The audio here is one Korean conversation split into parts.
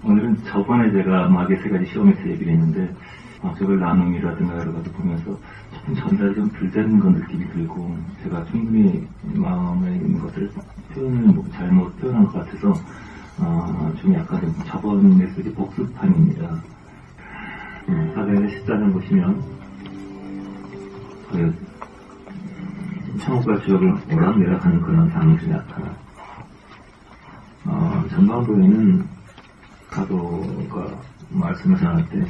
오늘은 저번에 제가 마귀의 세 가지 시험에서 얘기를 했는데, 저걸 나눔이라든가 여러 가지 보면서 조금 전달이 좀 덜 되는 건 느낌이 들고, 제가 충분히 마음에 있는 것들을 표현을 잘못 표현한 것 같아서, 좀 약간 저번 메시지 복습판입니다. 사례의 14장 보시면, 천국과 지옥을 오락내락하는 그런 장면이 나타나. 전반부에는 가도가 말씀을 전할 때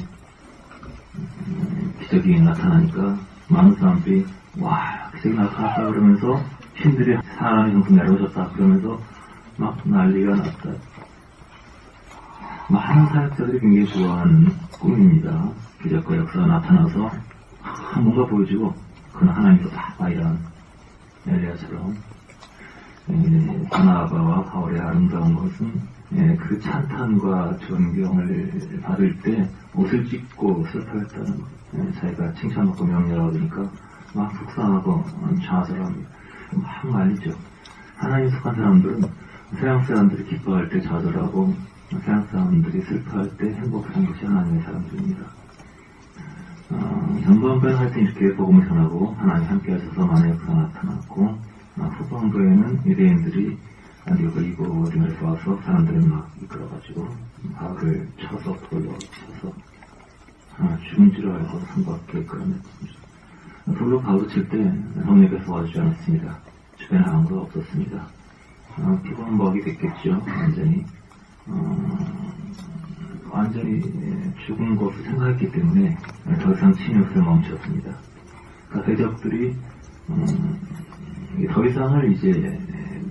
기적이 나타나니까 많은 사람들이 와 기적이 나타났다 그러면서 신들이 사람의 형성 내려오셨다 그러면서 막 난리가 났다. 많은 사역자들이 굉장히 좋아하는 꿈입니다. 기적과 역사가 나타나서 뭔가 보여주고 그는 하나님도 다 이런 엘리야처럼 바나바와 바울의 아름다운 것은 그 찬탄과 존경을 받을 때 옷을 찢고 슬퍼했다는 자기가 칭찬받고 명령을 얻으니까 막 속상하고 좌절합니다. 막 말리죠. 하나님 속한 사람들은 세상 사람들이 기뻐할 때 좌절하고 세상 사람들이 슬퍼할 때 행복한 것이 하나님의 사람들입니다. 전반부에는 하여튼 이렇게 복음을 전하고 하나님 함께 하셔서 만의 역사가 나타났고 후반부에는 유대인들이 안디옥과 이고dim에서 와서 사람들을 막 이끌어가지고 바울을 쳐서 돌로 쳐서 죽은 줄 알고 산 밖에 끌어냈습니다. 돌로 바울을 칠 때 성령께서 도와주지 않았습니다. 주변에 아무도 없었습니다. 피곤한 먹이 됐겠죠. 완전히 죽은 것을 생각했기 때문에 더 이상 침입을 멈췄습니다. 그러니까 대적들이 더 이상을 이제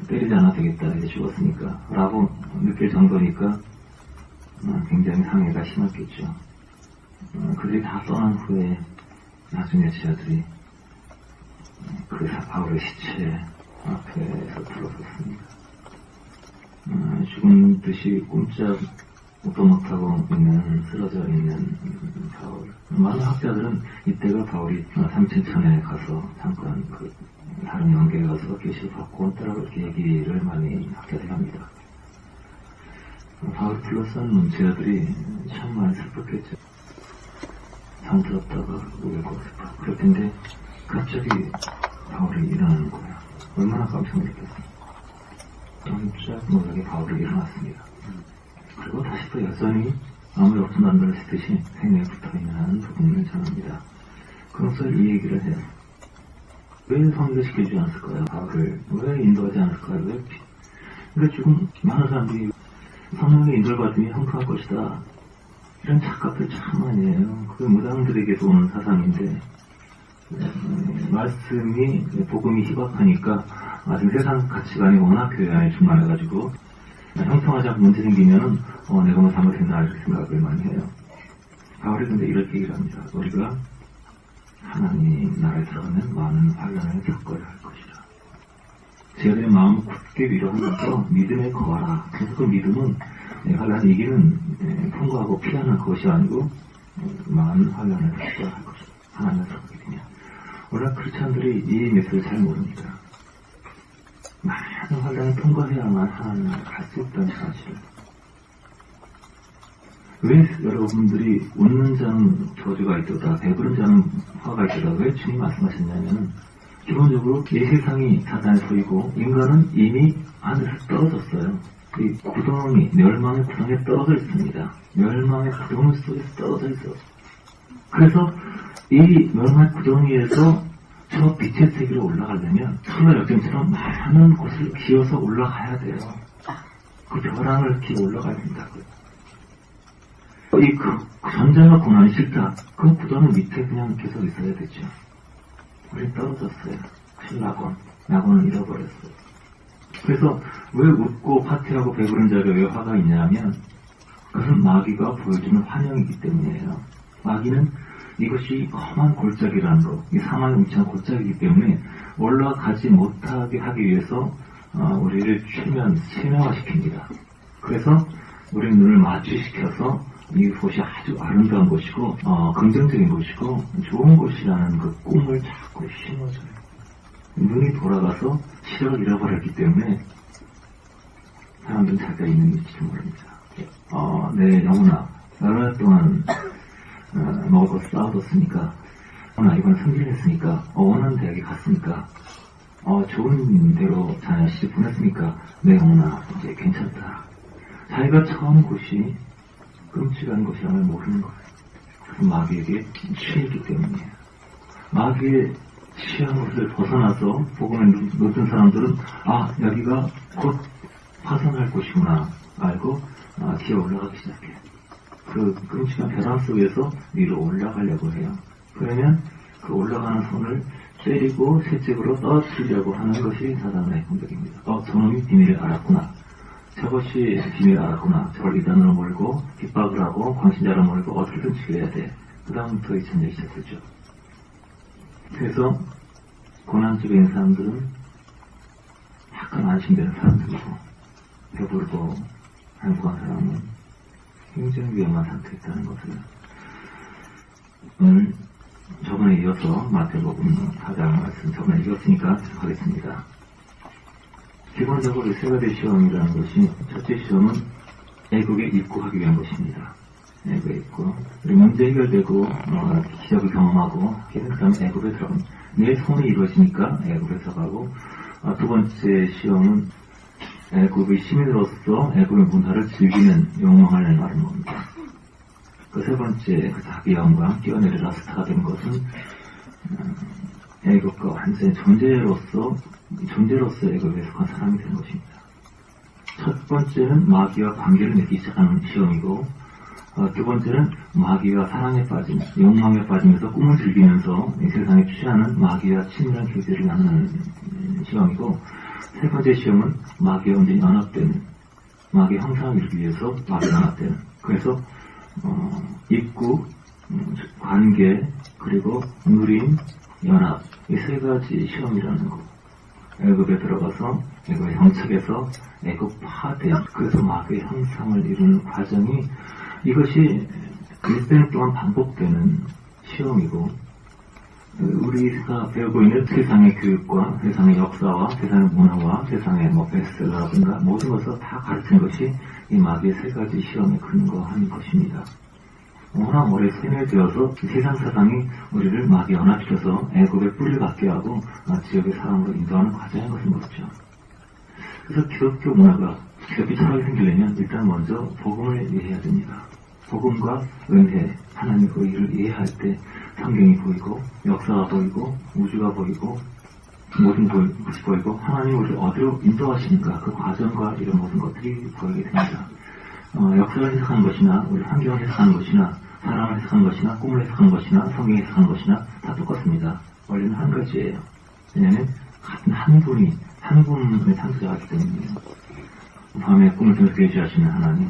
때리지 않아도 되겠다, 이제 죽었으니까 라고 느낄 정도니까 굉장히 상해가 심했겠죠. 그들이 다 떠난 후에 나중에 지하들이 그 바울의 시체 앞에서 들어섰습니다. 죽은 듯이 꼼짝 옷도 못하고 쓰러져 있는 바울. 많은 학자들은 이때가 바울이 삼층천에 가서 잠깐 다른 연계에 가서 계시를 받고 온다라고 이렇게 얘기를 많이 학자들이 합니다. 바울을 둘러싼 문제자들이 참 많이 슬펐겠죠. 잠들었다가 울고 슬퍼. 그럴 텐데 갑자기 바울이 일어나는 거예요. 얼마나 깜짝 놀랐겠어요. 깜짝 놀라게 바울이 일어났습니다. 그리고 다시 또 여전히 아무 역도 안 들었듯이 생명에 붙어있는 하는 부분을 전합니다. 그래서 이 얘기를 해요. 왜 성교시켜주지 않았을까요? 바울을 왜 인도하지 않았을까요? 그러니까 지금 많은 사람들이 성령의 인도를 받으면 형통할 것이다. 이런 착각들 참 많이 해요. 그게 무당들에게서 오는 사상인데 말씀이 복음이 희박하니까 지금 세상 가치관이 워낙 교회 안에 충만해가지고 형통하지 않고 문제 생기면은 내가 뭐 잘못했나 이렇게 생각을 많이 해요. 바울이 근데 이렇게 얘기를 합니다. 우리가 하나님 나라에 들어가면 많은 환난을 겪어야 할 것이라. 제자들의 마음을 굳게 위로하면서 믿음에 거하라. 그래서 그 믿음은 환난을 이기는 통과하고 피하는 것이 아니고 많은 환난을 겪어야 할 것이다. 하나님을 들어가게 되면. 원래 크리스찬들이 이 메시지를 잘 모릅니다. 많은 환난을 통과해야만 하나님을 갈 수 있다는 사실을. 왜 여러분들이 웃는 자는 저주가 있도다, 배부른 자는 화가 있도다, 왜 주님 말씀하셨냐면 기본적으로 이 세상이 사단의 소이고 인간은 이미 하늘에서 떨어졌어요. 이 구덩이, 멸망의 구덩이에 떨어져 있습니다. 멸망의 구덩이 속에서 떨어져 있어요. 그래서 이 멸망의 구덩이에서 저 빛의 세계로 올라가려면 솔로 역경처럼 많은 곳을 기어서 올라가야 돼요. 그 벼랑을 기어 올라가야 된다고요. 이 전쟁과 고난이 싫다. 그 구덩이 밑에 그냥 계속 있어야 되죠. 우리 떨어졌어요. 낙원을 잃어버렸어요. 그래서 왜 웃고 파티하고 배부른 자가 왜 화가 있냐면 그것은 마귀가 보여주는 환영이기 때문이에요. 마귀는 이것이 험한 골짜기라는 것, 이 사망의 음침한 골짜기이기 때문에 올라가지 못하게 하기 위해서 우리를 세명화시킵니다. 그래서 우리 눈을 마취시켜서 이곳이 아주 아름다운 곳이고 긍정적인 곳이고 좋은 곳이라는 그 꿈을 자꾸 심어줘요. 눈이 돌아가서 시력을 잃어버렸기 때문에 사람들은 자기가 있는 위치를 모릅니다. 내 영혼아, 여러 해 동안 먹을 거 쌓아뒀으니까, 이번에 승진했으니까, 원하는 대학에 갔으니까, 좋은 대로 자녀 시집 보냈으니까, 내 영혼아, 이제 괜찮다. 자기가 처한 곳이 끔찍한 것이라는 걸 모르는 거예요. 그래서 마귀에게 취했기 때문이에요. 마귀의 취한 것을 벗어나서 복음에 놓던 사람들은 여기가 곧 파산할 곳이구나 알고 기어 올라가기 시작해요. 그 끔찍한 벼랑 속에서 위로 올라가려고 해요. 그러면 그 올라가는 손을 때리고 채찍으로 떨어뜨리려고 하는 것이 사단의 공격입니다. 저놈이 비밀을 알았구나. 저것이 비밀을 알았구나. 저걸 이단으로 몰고 핍박을 하고 광신자로 몰고 어떻게든 죽여야 돼. 그 다음부터 이 전쟁이 시작되죠. 그래서 고난 속에 있는 사람들은 약간 안심되는 사람들이고 배부르고 행복한 사람은 굉장히 위험한 상태에 있다는 것을 오늘 저번에 이어서 마태복음 4장 말씀 저번에 읽었으니까 계속하겠습니다. 기본적으로 세 가지 시험이라는 것이 첫째 시험은 애국에 입국하기 위한 것입니다. 애국에 입국. 그리고 문제 해결되고 기적을 경험하고 그 다음에 애국에 들어갑니다. 내 손이 이루어지니까 애국에 들어가고 두 번째 시험은 애국의 시민으로서 애국의 문화를 즐기는 욕망을 말하는 겁니다. 그 세 번째 그 자기 영광 뛰어내려라 스타가 된 것은 애국과 완전히 존재로서 애국에 속한 사람이 된 것입니다. 첫 번째는 마귀와 관계를 맺기 시작하는 시험이고 두 번째는 마귀와 사랑에 빠진 욕망에 빠지면서 꿈을 즐기면서 이 세상에 취하는 마귀와 친밀한 교제를 나누는 시험이고 세 번째 시험은 마귀와 완전히 연합된 마귀의 형상을 이루기 위해서 마귀와 연합된 그래서 입국, 관계, 그리고 누림, 연합 이 세 가지 시험이라는 거. 애굽에 들어가서 애굽의 형측에서 애굽 파괴 그래서 마귀의 형상을 이루는 과정이 이것이 100년 동안 반복되는 시험이고 우리가 배우고 있는 세상의 교육과 세상의 역사와 세상의 문화와 세상의 베스트셀러라든가 모든 것을 다 가르치는 것이 이 마귀의 세 가지 시험에 근거한 것입니다. 워낙 오래 세뇌되어서 세상 사상이 우리를 마귀에 연합시켜서 애굽의 뿌리를 갖게 하고 지역의 사람으로 인도하는 과정인 것인 것이죠. 그래서 기독교 문화가 기독교 철학이 생기려면 일단 먼저 복음을 이해해야 됩니다. 복음과 은혜, 하나님의 의를 이해할 때 성경이 보이고 역사가 보이고 우주가 보이고 모든 것이 보이고 하나님이 우리를 어디로 인도하시는가 그 과정과 이런 모든 것들이 보이게 됩니다. 역사를 해석하는 것이나 우리 환경을 해석하는 것이나 사람을 해석하는 것이나 꿈을 해석하는 것이나 성경을 해석하는 것이나 다 똑같습니다. 원리는 한 가지예요. 왜냐하면 같은 한 분의 창조자이기 때문이에요. 밤에 꿈을 통해서 계시하시는 하나님,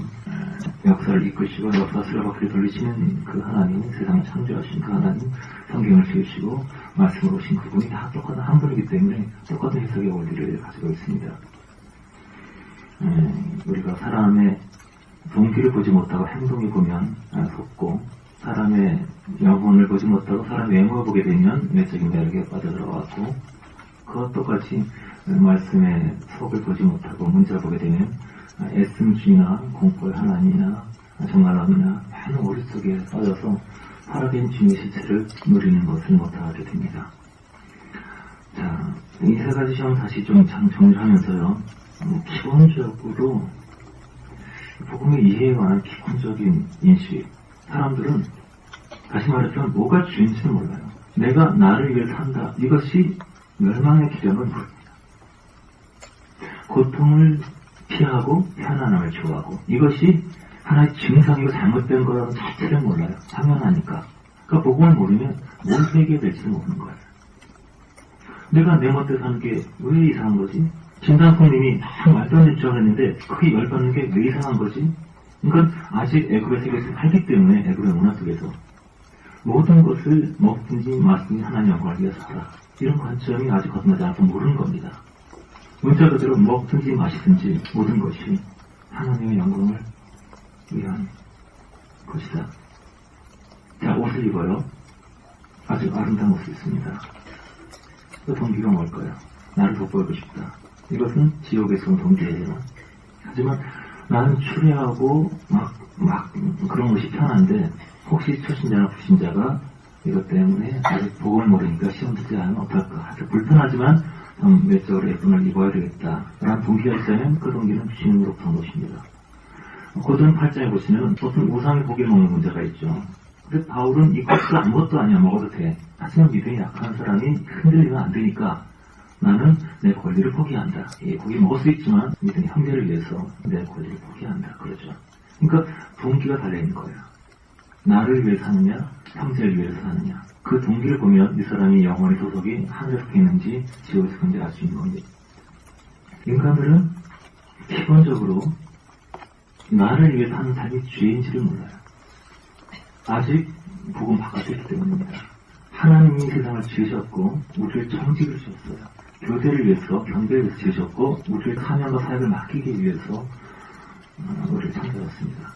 역사를 이끄시고 역사 수레바퀴를 돌리시는 그 하나님, 세상을 창조하신 그 하나님, 성경을 지으시고 말씀으로 오신 그분이 다 똑같은 한 분이기 때문에 똑같은 해석의 원리를 가지고 있습니다. 우리가 사람의 동기를 보지 못하고 행동을 보면 속고 사람의 영혼을 보지 못하고 사람의 외모를 보게 되면 외적인 매력에 빠져들어가고 그와 똑같이 말씀의 속을 보지 못하고 문자를 보게 되면 애씀주의나 공포의 하나님이나 정말함이나 많은 오리 속에 빠져서 파라빈 주님의 실체를 누리는 것을 못하게 됩니다. 자, 이 세 가지 시험 다시 좀 정리하면서요. 기본적으로 복음의 이해에 관한 기본적인 인식 사람들은 다시 말해서 뭐가 주인지는 몰라요. 내가 나를 위해 산다. 이것이 멸망의 기점은 모릅니다. 고통을 피하고 편안함을 좋아하고 이것이 하나의 증상이고 잘못된 거라는 자체를 몰라요. 당연하니까. 그러니까 복음을 모르면 뭘 회개해야 될지를 모르는 거예요. 내가 내 멋대로 사는 게 왜 이상한 거지? 진단성님이 말도 안 되는 주장을 했는데 그게 열받는 게 왜 이상한 거지? 그러니까 아직 애굽의 세계에서 살기 때문에 애굽의 문화 속에서 모든 것을 먹든지 마시든지 하나님 영광을 위해서 하라. 이런 관점이 아직 거듭나지 않아서 모르는 겁니다. 문자 그대로 먹든지 마시든지 모든 것이 하나님의 영광을 위한 것이다. 자, 옷을 입어요. 아주 아름다운 옷을 입습니다. 그 동기가 뭘까요? 나를 돋보이고 싶다. 이것은 지옥에서 온 동기예요. 하지만 나는 추레하고 막 막 그런 것이 편한데 혹시 초신자나 불신자가 이것 때문에 아직 복을 모르니까 시험 듣지 않으면 어떨까. 아주 불편하지만 좀 외적으로 예쁨을 입어야 되겠다 라는 동기가 있다면 그 동기는 주님으로부터 온 것입니다. 고전 8장에 보시면 어떤 우상의 고기를 먹는 문제가 있죠. 근데 바울은 이것도 아무것도 아니야, 먹어도 돼. 하지만 믿음이 약한 사람이 흔들리면 안 되니까 나는 내 권리를 포기한다. 이 고기 먹을 수 있지만 믿음의 형제를 위해서 내 권리를 포기한다. 그러죠. 그러니까 동기가 달려있는 거예요. 나를 위해서 하느냐, 형제를 위해서 하느냐. 그 동기를 보면 이 사람이 영원히 소속이 하늘에 속해 있는지 지옥에 속해 있는지 알 수 있는 겁니다. 인간들은 기본적으로 나를 위해서 하는 삶이 죄인지를 몰라요. 아직 복음 바깥에 있기 때문입니다. 하나님이 세상을 지으셨고 우리를 청지를 주셨어요. 교대를 위해서, 경배를 위해서 지으셨고 우리의 사명과 사역을 맡기기 위해서 우리를 창조하셨습니다.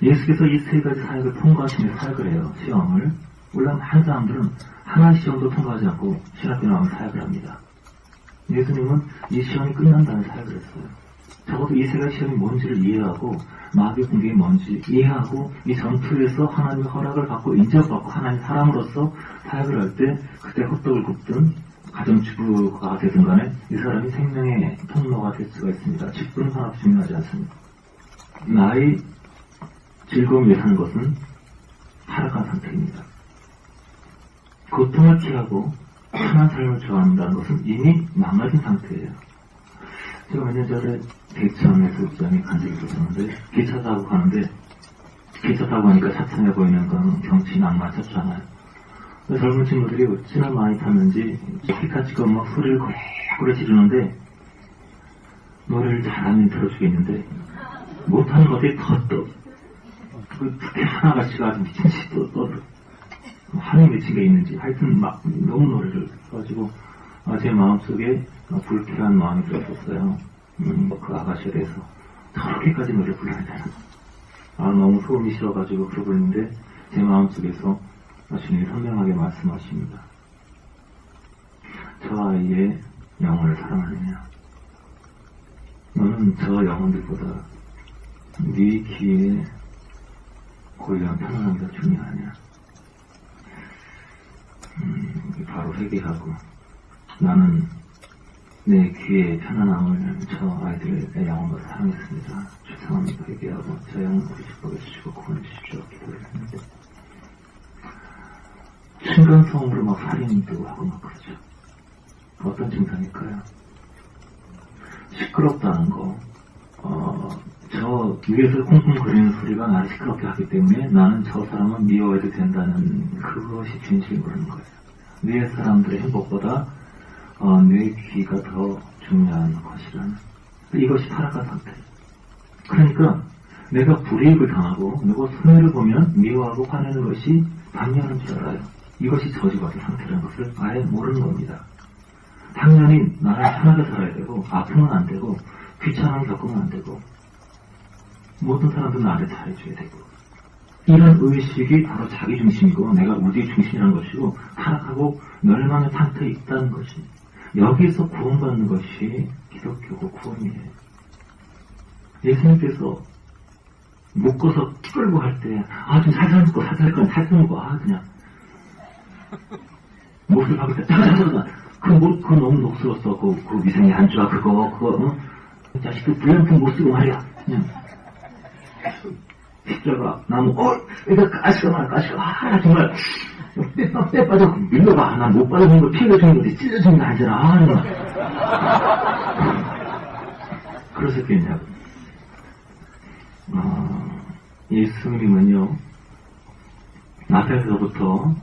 예수께서 이 세 가지 사역을 통과하시며 사역을 해요. 시험을. 물론 한 사람들은 하나의 시험도 통과하지 않고 신학교 나오면 사역을 합니다. 예수님은 이 시험이 끝난다는 사역을 했어요. 적어도 이 세 가지 시험이 뭔지를 이해하고 마귀의 공격이 뭔지 이해하고 이 전투에서 하나님의 허락을 받고 인정받고 하나님 사람으로서 사역을 할 때 그때 헛떡을 굽든 가정주부가 되든 간에 이 사람이 생명의 통로가 될 수가 있습니다. 직분은 하나 중요하지 않습니다. 나의 즐거움 위해 사는 것은 타락한 상태입니다. 고통을 피하고 편한 삶을 좋아한다는 것은 이미 망가진 상태예요. 제가 몇 년 전에 대천에서 직장에 간 적이 있었는데 기차 타고 가는데 기차 타고 가니까 차창에 보이는 건 경치 낭만쳤잖아요. 젊은 친구들이 어찌나 많이 탔는지 기타치고 막 소리를 고래고래 지르는데 노래를 잘하면 들어주겠는데 못하는 것들이 더 떠. 특히 하나같이가 아주 미친 듯이 떠들어. 한이 맺힌 게 있는지 하여튼 막 너무 노래를 해가지고 제 마음속에 불쾌한 마음이 들었었어요. 그 아가씨에 대해서 저렇게까지 노래 불러야 되나. 너무 소음이 싫어가지고 그러고 있는데 제 마음속에서 주님이 선명하게 말씀하십니다. 저 아이의 영혼을 사랑하느냐. 너는 저 영혼들보다 네 귀에 고요한 편안함이 더 중요하냐. 바로 회개하고 나는 내 귀의 편안함을 저 아이들의 영혼으로 사랑했습니다. 죄송합니다. 회개하고 저 영혼을 축복해 주시고 구원해 주십시오. 기도를 했는데 층간소음으로 막 살인도 하고 막 그러죠. 어떤 증상일까요? 시끄럽다는 거, 저 위에서 쿵쿵거리는 소리가 나를 시끄럽게 하기 때문에 나는 저 사람은 미워해도 된다는 그것이 진실인 거라는 거예요. 내 사람들의 행복보다 내 귀가 더 중요한 것이라는, 이것이 타락한 상태. 그러니까 내가 불이익을 당하고 누가 손해를 보면 미워하고 화내는 것이 당연한 줄 알아요. 이것이 저주받은 상태라는 것을 아예 모르는 겁니다. 당연히 나는 편하게 살아야 되고 아프면 안 되고 귀찮음을 겪으면 안 되고 모든 사람들은 나를 잘해줘야 되고, 이런 의식이 바로 자기중심이고 내가 우리의 중심이라는 것이고 타락하고 멸망의 상태에 있다는 것이, 여기서 구원받는 것이 기독교고 구원이에요. 예수님께서 묶어서 끌고 갈 때 좀 살살 묶고 살살 묶고 그냥 못을 박을 때 잠깐만 그거 너무 녹슬었어. 그 위생이 안 좋아. 그거 자식들 불량품 못 쓰고 말이야. 그냥 십자가 나무 이거 가시가 정말 빼 빠져 밀려가. 난 못 빠져주는 거 피해주는 거지 찔러주는 거 아니잖아. 그러셨겠냐고. 예수님은요 나사렛에서부터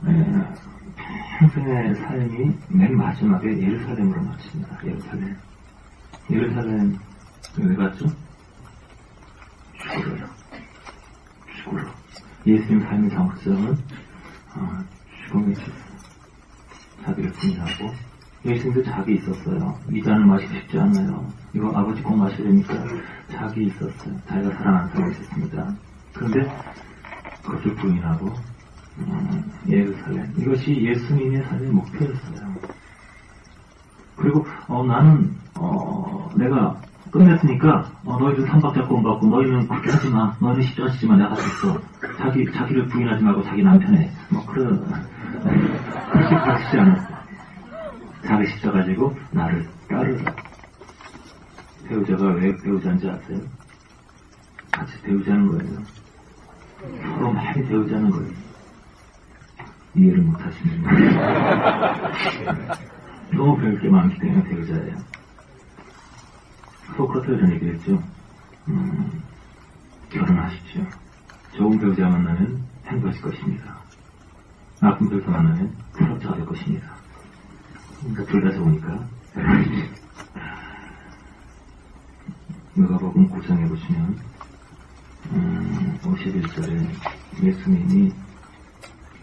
평생의 삶이 맨 마지막에 예루살렘으로 마칩니다. 예루살렘 왜 갔죠? 죽으러. 예수님 삶의 정점은 죽음에 있었어요. 자기를 부인하고, 예수님도 자기 있었어요. 이 잔을 마시기 쉽지 않아요. 이거 아버지 꼭 마셔야 되니까 자기 있었어요. 자기가 사랑하는 사람이 있었습니다. 그런데 그것을 부인하고 예루살렘, 이것이 예수님의 삶의 목표였어요. 그리고 나는 내가 끝냈으니까 너희들 3박자 구원 받고 너희는 그렇게 하지 마. 너희는 십자가지지 마. 내가 하겠어. 자기를 부인하지 말고 자기 남편에 그렇게 가르치지 않았어. 자기 십자가 지고 나를 따르라. 배우자가 왜 배우자인지 아세요? 같이 배우자는 거예요. 서로 많이 배우자는 거예요. 이해를 못 하시는 거예요. 너무 배울 게 많기 때문에 배우자예요. 소크라테가 이런 얘기를 했죠. 결혼하십시오. 좋은 배우자 만나면 행복하실 것입니다. 나쁜 배우자 만나면 부럽자 될 것입니다. 그러니까 둘 다 좋으니까. 누가복음 9장에 보시면 51절에 예수님이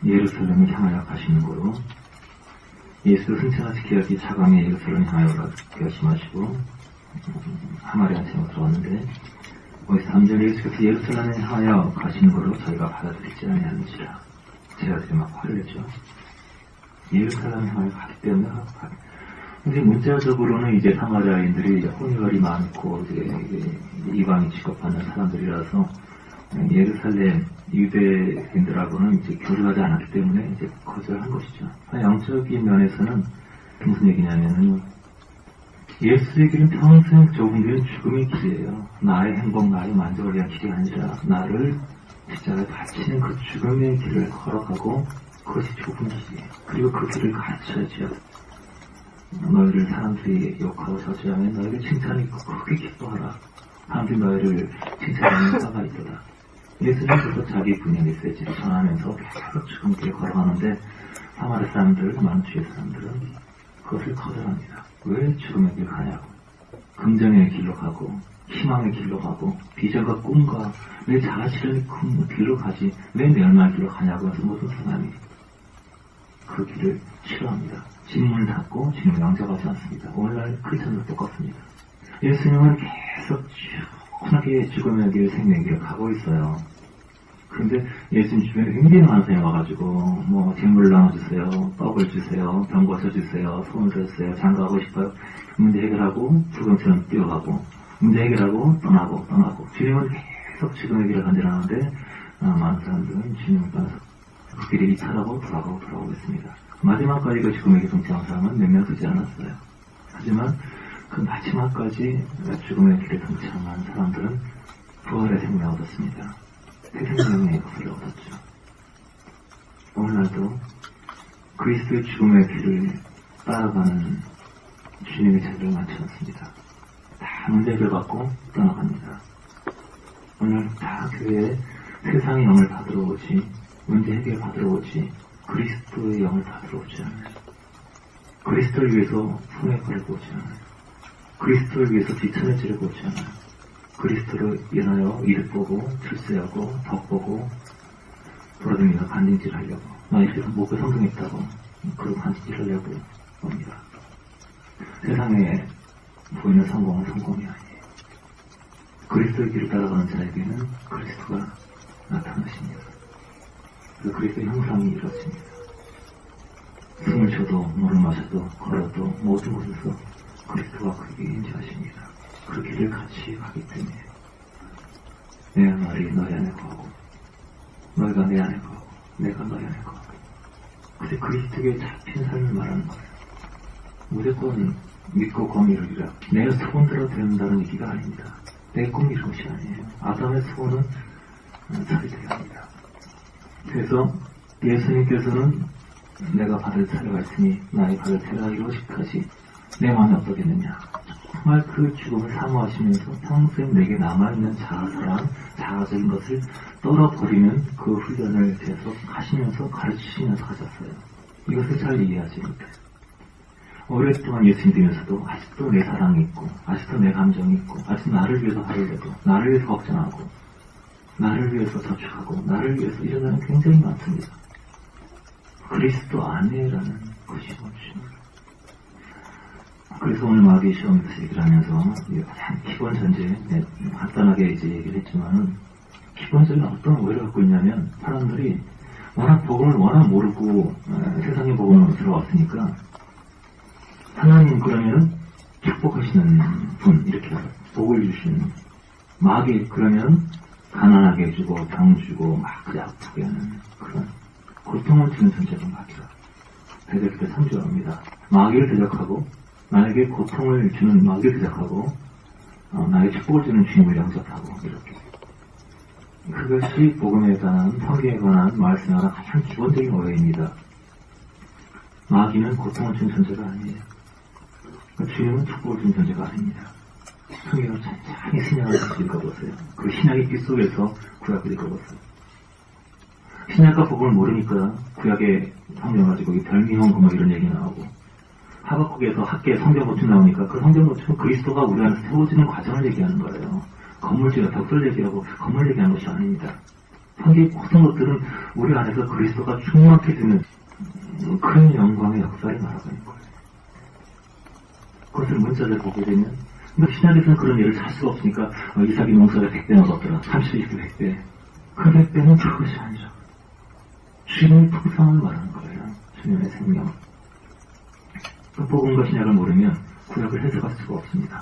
예루살렘을 향하여 가시는 거로 예수 승천하 지켜야지 차감에 예루살렘을 향하여 결심하시고 하마리한테 들어왔는데 거기 3절에 예수께서 예루살렘을 향하여 가시는 거로 저희가 받아들이지 아니하는지라. 제자들이 막 화를 냈죠. 예루살렘을 향하여 가기 때문에 근데 문자적으로는 이제 사마리아인들이 혼혈이 많고 이제 이방인 취급받는 사람들이라서 예루살렘 유대인들하고는 이제 교류하지 않았기 때문에 이제 거절한 것이죠. 영적인 면에서는 무슨 얘기냐면은 예수의 길은 평생 좁은 길은 죽음의 길이에요. 나의 행복, 나의 만족을 위한 길이 아니라 나를 십자가에 바치는 그 죽음의 길을 걸어가고 그것이 좁은 길이에요. 그리고 그 길을 가르쳐야죠. 너희를 사람들이 욕하고 저주하면 너희를 칭찬하고 크게 기뻐하라. 사람들이 너희를 칭찬하는 바가 있도다. 예수님께서 자기 분야 메시지를 전하면서 계속 죽은 길을 걸어가는데 사마리 사람들, 많은 주의 사람들은 그것을 거절합니다. 왜 죽음의 길을 가냐고. 긍정의 길로 가고 희망의 길로 가고 비전과 꿈과 내 자아실현의 길로 가지 왜 멸망의 길로 가냐고 해서 모든 사람이 그 길을 싫어합니다. 진문을 닫고 주님을 영접하지 않습니다. 오늘날 크리스천도 똑같습니다. 예수님은 계속 쭉 죽음의 길, 생명의 길을 가고 있어요. 그런데 예수님 주변에 굉장히 많은 사람이 와가지고 재물을 나눠주세요, 떡을 주세요, 병 고쳐주세요, 소원을 들어주세요, 장가가고 싶어요. 문제 해결하고 불금처럼 뛰어가고 문제 해결하고 떠나고 주님은 계속 죽음의 길을 간절하는데 많은 사람들은 주님을 따라서 그 길에 이탈하고 돌아가고 있습니다. 마지막까지 그 죽음에게 동참한 사람은 몇 명 되지 않았어요. 하지만 그 마지막까지 죽음의 길에 동참한 사람들은 부활의 생명을 얻었습니다. 새 생명의 것을 얻었죠. 오늘날도 그리스도의 죽음의 길을 따라가는 주님의 자리를 많지 않습니다. 다 문제 해결받고 떠나갑니다. 오늘 다 교회에 세상의 영을 받으러 오지 문제 해결 받으러 오지 그리스도의 영을 받으러 오지 않아요. 그리스도를 위해서 손에 걸고 오지 않아요. 그리스도를 위해서 뒤천을 찌르고 오지 않아요. 그리스도를 인하여 이득 보고 출세하고 덕 보고 돌아다니며 간증질 하려고 나 이렇게 목에 성공했다고 그리고 간증질 하려고 옵니다. 세상에 보이는 성공은 성공이 아니에요. 그리스도의 길을 따라가는 자에게는 그리스도가 나타나십니다. 그래서 그리스도의 형상이 이루어집니다. 숨을 쉬어도 물을 마셔도 걸어도 모든 곳에서 그리스도가 그에게 인지하십니다. 그 길을 같이 가기 때문에 내 말이 너희 안에 거하고 너희가 내 안에 거하고 내가 너희 안에 거하고 그래서 그리스도에 잡힌 삶을 말하는 거예요. 무조건 믿고 거미를 이라 내 소원대로 된다는 얘기가 아닙니다. 내 꿈이 이런 것이 아니에요. 아담의 소원은 살이 합니다. 그래서 예수님께서는 내가 받을 차례가 있으니 나의 받을 차례가 이루어지기까지 내 마음이 어떠겠느냐. 정말 그 죽음을 사모하시면서 평생 내게 남아있는 자아사랑, 자아적인 것을 떨어버리는 그 훈련을 계속 하시면서 가르치시면서 하셨어요. 이것을 잘 이해하지 못해요. 오랫동안 예수님 되면서도 아직도 내 사랑이 있고 아직도 내 감정이 있고 아직도 나를 위해서 화를 내고 나를 위해서 걱정하고 나를 위해서 저축하고 나를 위해서 일어나는 굉장히 많습니다. 그리스도 안에라는 것이 멈춥니다. 그래서 오늘 마귀 시험에서 얘기를 하면서 가장 기본 전제 간단하게 이제 얘기를 했지만은 기본적인 어떤 오해를 갖고 있냐면 사람들이 워낙 복음을 워낙 모르고 세상의 복음으로 들어왔으니까 하나님 그러면은 축복하시는 분 이렇게 복을 주시는 마귀 그러면 가난하게 해주고 병 주고 막 아프게 하는 그런 고통을 주는 존재가 마귀다. 대적할 때 참조합니다. 마귀를 대적하고 나에게 고통을 주는 마귀를 대적하고 나에게 축복을 주는 주님을 영접하고 이렇게 그것이 복음에 관한 성경에 관한 말씀에 관한 가장 기본적인 오해입니다. 마귀는 고통을 주는 존재가 아니에요. 주님은 축복을 주는 존재가 아닙니다. 성경을 천천히 신약을 다시 읽어보세요. 그 신약의 빛 속에서 구약을 읽어보세요. 신약과 복음을 모르니까 구약의 성경 가지고 별미형 뭐 이런 얘기 나오고 하박국에서 학계에 성경 보충 나오니까 그 성경 보충은 그리스도가 우리 안에서 세워지는 과정을 얘기하는 거예요. 건물지가 벽돌 얘기하고 건물 얘기하는 것이 아닙니다. 성경의 모든 것들은 우리 안에서 그리스도가 충만하게 되는 큰 영광의 역사를 말하는 거예요. 그것을 문자를 보게 되면 신약에서는 그런 예를 살 수가 없으니까 이삭이 농사가 100배 얻었더라. 30배, 100배. 그 100배는 그것이 아니죠. 주님의 풍성을 말하는 거예요. 주님의 생명. 그 복음과 신약을 모르면 구약을 해석할 수가 없습니다.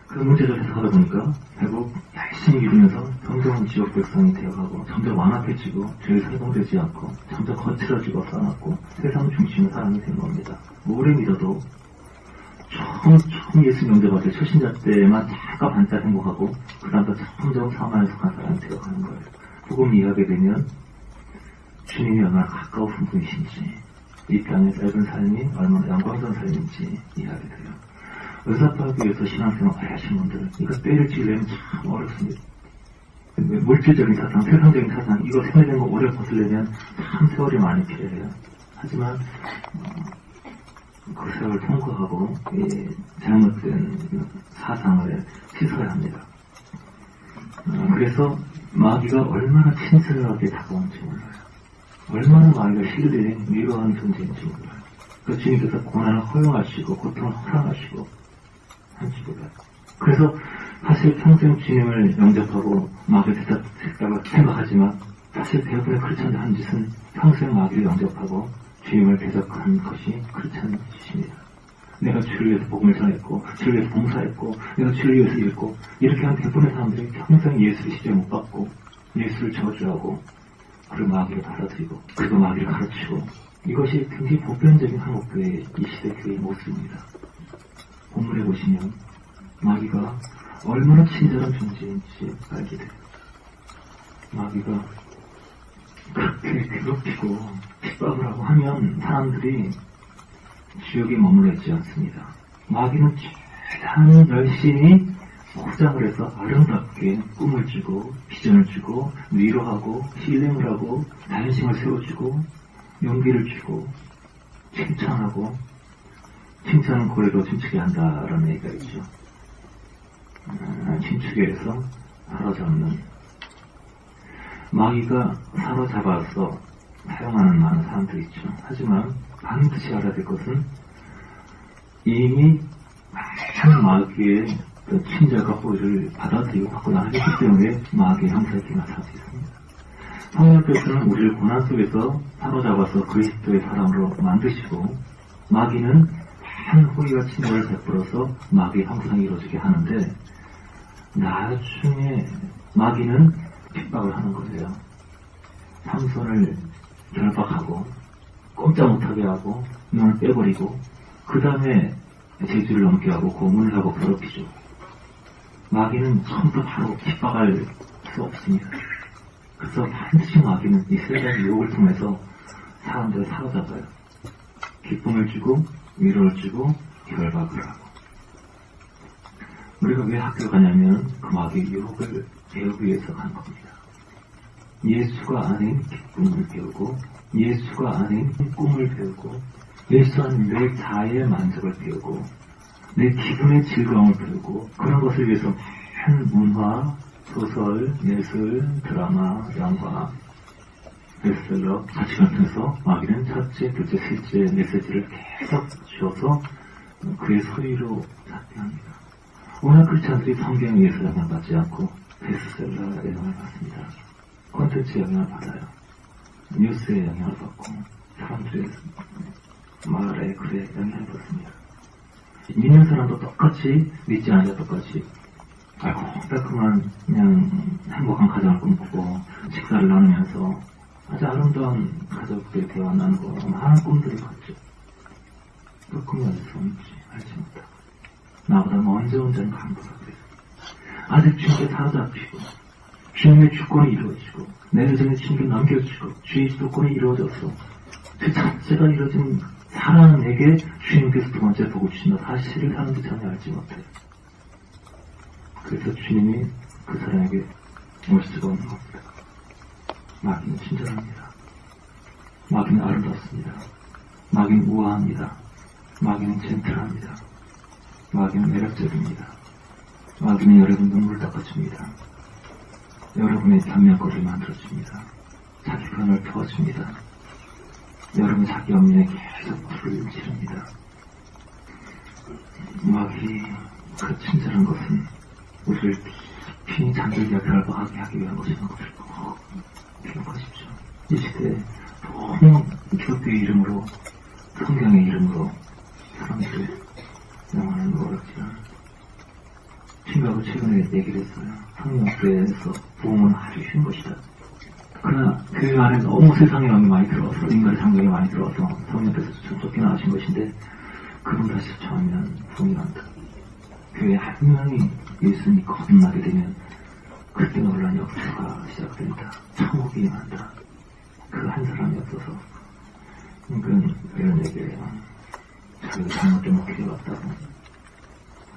그 문제를 해석하다 보니까 결국 열심히 믿으면서 점점 지옥 백성이 되어가고 점점 완악해지고 죄에 설동되지 않고 점점 거칠어지고 쌓아놨고 세상 중심의 사람이 된 겁니다. 오래 믿어도 처음 예수 영접할 때 초신자 때만 잠깐 반짝 행복하고 그 다음부터 점점 사망에 속한 사람이 되어가는 거예요. 복음 이해하게 되면 주님이 얼마나 가까우신 분이신지 이 땅의 짧은 삶이 얼마나 영광스러운 삶인지 이해하게 돼요. 의사파하기 위해서 신앙생활 오래 하신 분들 이거 때를 지으려면 참 어렵습니다. 물질적인 사상, 세상적인 사상 이거 세뇌된 거 오래 벗으려면 참 세월이 많이 필요해요. 하지만 그 세월을 통과하고 잘못된 사상을 씻어야 합니다. 그래서 마귀가 얼마나 친절하게 다가오는지 몰라요. 얼마나 마귀가 신뢰에 위로하는 존재인지 몰라요. 그 주님께서 고난을 허용하시고 고통을 허락하시고 한지 몰라요. 그래서 사실 평생 주님을 영접하고 마귀를 대적했다고 생각하지만 사실 대부분의 크리스천들 한 짓은 평생 마귀를 영접하고 주님을 대적한 것이 크리스천 짓입니다. 내가 주를 위해서 복음을 전했고 주를 위해서 봉사했고 내가 주를 위해서 읽고 이렇게 한 대부분의 사람들이 평생 예수를 시절 못 받고 예수를 저주하고 그리고 마귀를 받아들이고 그리고 마귀를 가르치고 이것이 굉장히 보편적인 한국교회의 이 시대 교회의 모습입니다. 본문에 보시면 마귀가 얼마나 친절한 존재인지 알게 돼요. 마귀가 그렇게 괴롭히고 핍박을 하고 하면 사람들이 지옥에 머물러 있지 않습니다. 마귀는 최대한 열심히 포장을 해서 아름답게 꿈을 주고 비전을 주고 위로하고 힐링을 하고 자존심을 세워주고 용기를 주고 칭찬하고 칭찬은 고래도 춤추게 한다라는 얘기가 있죠. 춤추게 해서 사로잡는 마귀가 사로잡아서 사용하는 많은 사람들이 있죠. 하지만 반드시 알아야 될 것은 이미 많은 마귀의 친절과 호의를 받아들이고 받고 나가기 때문에 마귀의 형사의 기가 살 수 있습니다. 성령께서는 우리를 고난 속에서 사로잡아서 그리스도의 사람으로 만드시고 마귀는 한 호의와 친절을 베풀어서 마귀의 형상이 이루어지게 하는데 나중에 마귀는 핍박을 하는 거예요. 삼손을 결박하고 꼼짝 못하게 하고 눈을 빼버리고 그 다음에 제주를 넘게 하고 고문을 하고 괴롭히죠. 마귀는 처음부터 바로 핍박할 수 없습니다. 그래서 반드시 마귀는 이 세 가지 유혹을 통해서 사람들을 사로잡아요. 기쁨을 주고 위로를 주고 결박을 하고 우리가 왜 학교 가냐면 그 마귀의 유혹을 배우기 위해서 간 겁니다. 예수가 아닌 기쁨을 배우고 예수가 아닌 꿈을 배우고 예수 아닌 내 자아의 만족을 배우고 내 기분의 즐거움을 배우고 그런 것을 위해서 많은 문화, 소설, 예술, 드라마, 영화, 베스트셀러 가치관 통해서 마귀는 첫째, 둘째, 셋째 메시지를 계속 주어서 그의 소리로 잡게 합니다. 오늘 크리스찬들이 성경의 예수 영향을 받지 않고 베스트셀러의 영향을 받습니다. 콘텐츠의 영향을 받아요. 뉴스의 영향을 받고 사람들의 말에 글에 영향을 받습니다. 믿는 사람도 똑같이 믿지 않는 똑같이 알콩달콩한 그냥 행복한 가정을 꿈꾸고 식사를 나누면서 아주 아름다운 가족들의 대화 나누고 많은 꿈들을 꿨죠. 그 꿈이 어디서 온지 알지 못하고 나보다 먼저 온다는 강도가 그랬어요. 아직 주님께 사로잡히고 주님의 주권이 이루어지고 내려전에 주님께 넘겨주고 주의 주도권이 이루어져서 그 자체가 이루어진 사람에게 주님께서 두 번째 복을 주신다 사실을 사람들이 전혀 알지 못해요. 그래서 주님이 그 사람에게 올 수가 없는 겁니다. 마귀는 친절합니다. 마귀는 아름답습니다. 마귀는 우아합니다. 마귀는 젠틀합니다. 마귀는 매력적입니다. 마귀는 여러분 눈물을 닦아줍니다. 여러분의 변명거리를 만들어줍니다. 자기 편을 펴줍니다. 여러분 자기 엄니에 계속 불을 지릅니다. 마귀 그 친절한 것은 우리를 깊이 잠들게 결박하게 하기 위한 것이라는 것을 꼭 기억하십시오. 이 시대에 너무 기독교의 이름으로 성경의 이름으로 사람들의 영혼을 놀랍지만 친구하고 최근에 얘기를 했어요. 성령교회에서 부흥은 아주 쉬운 것이다. 그러나 교회 안에 너무 세상의 영이 많이 들어와서 인간의 장벽이 많이 들어와서 성령께서 쫓겨나가신 것인데 그분 다시 처하면 부흥이 난다. 교회 한 명이 예수님이 거듭나게 되면 그때 놀란 역사가 시작된다. 천국이 임한다. 그 한 사람이 없어서 그러니까 이런 얘기예요. 자기가 잘못된 목회에 왔다고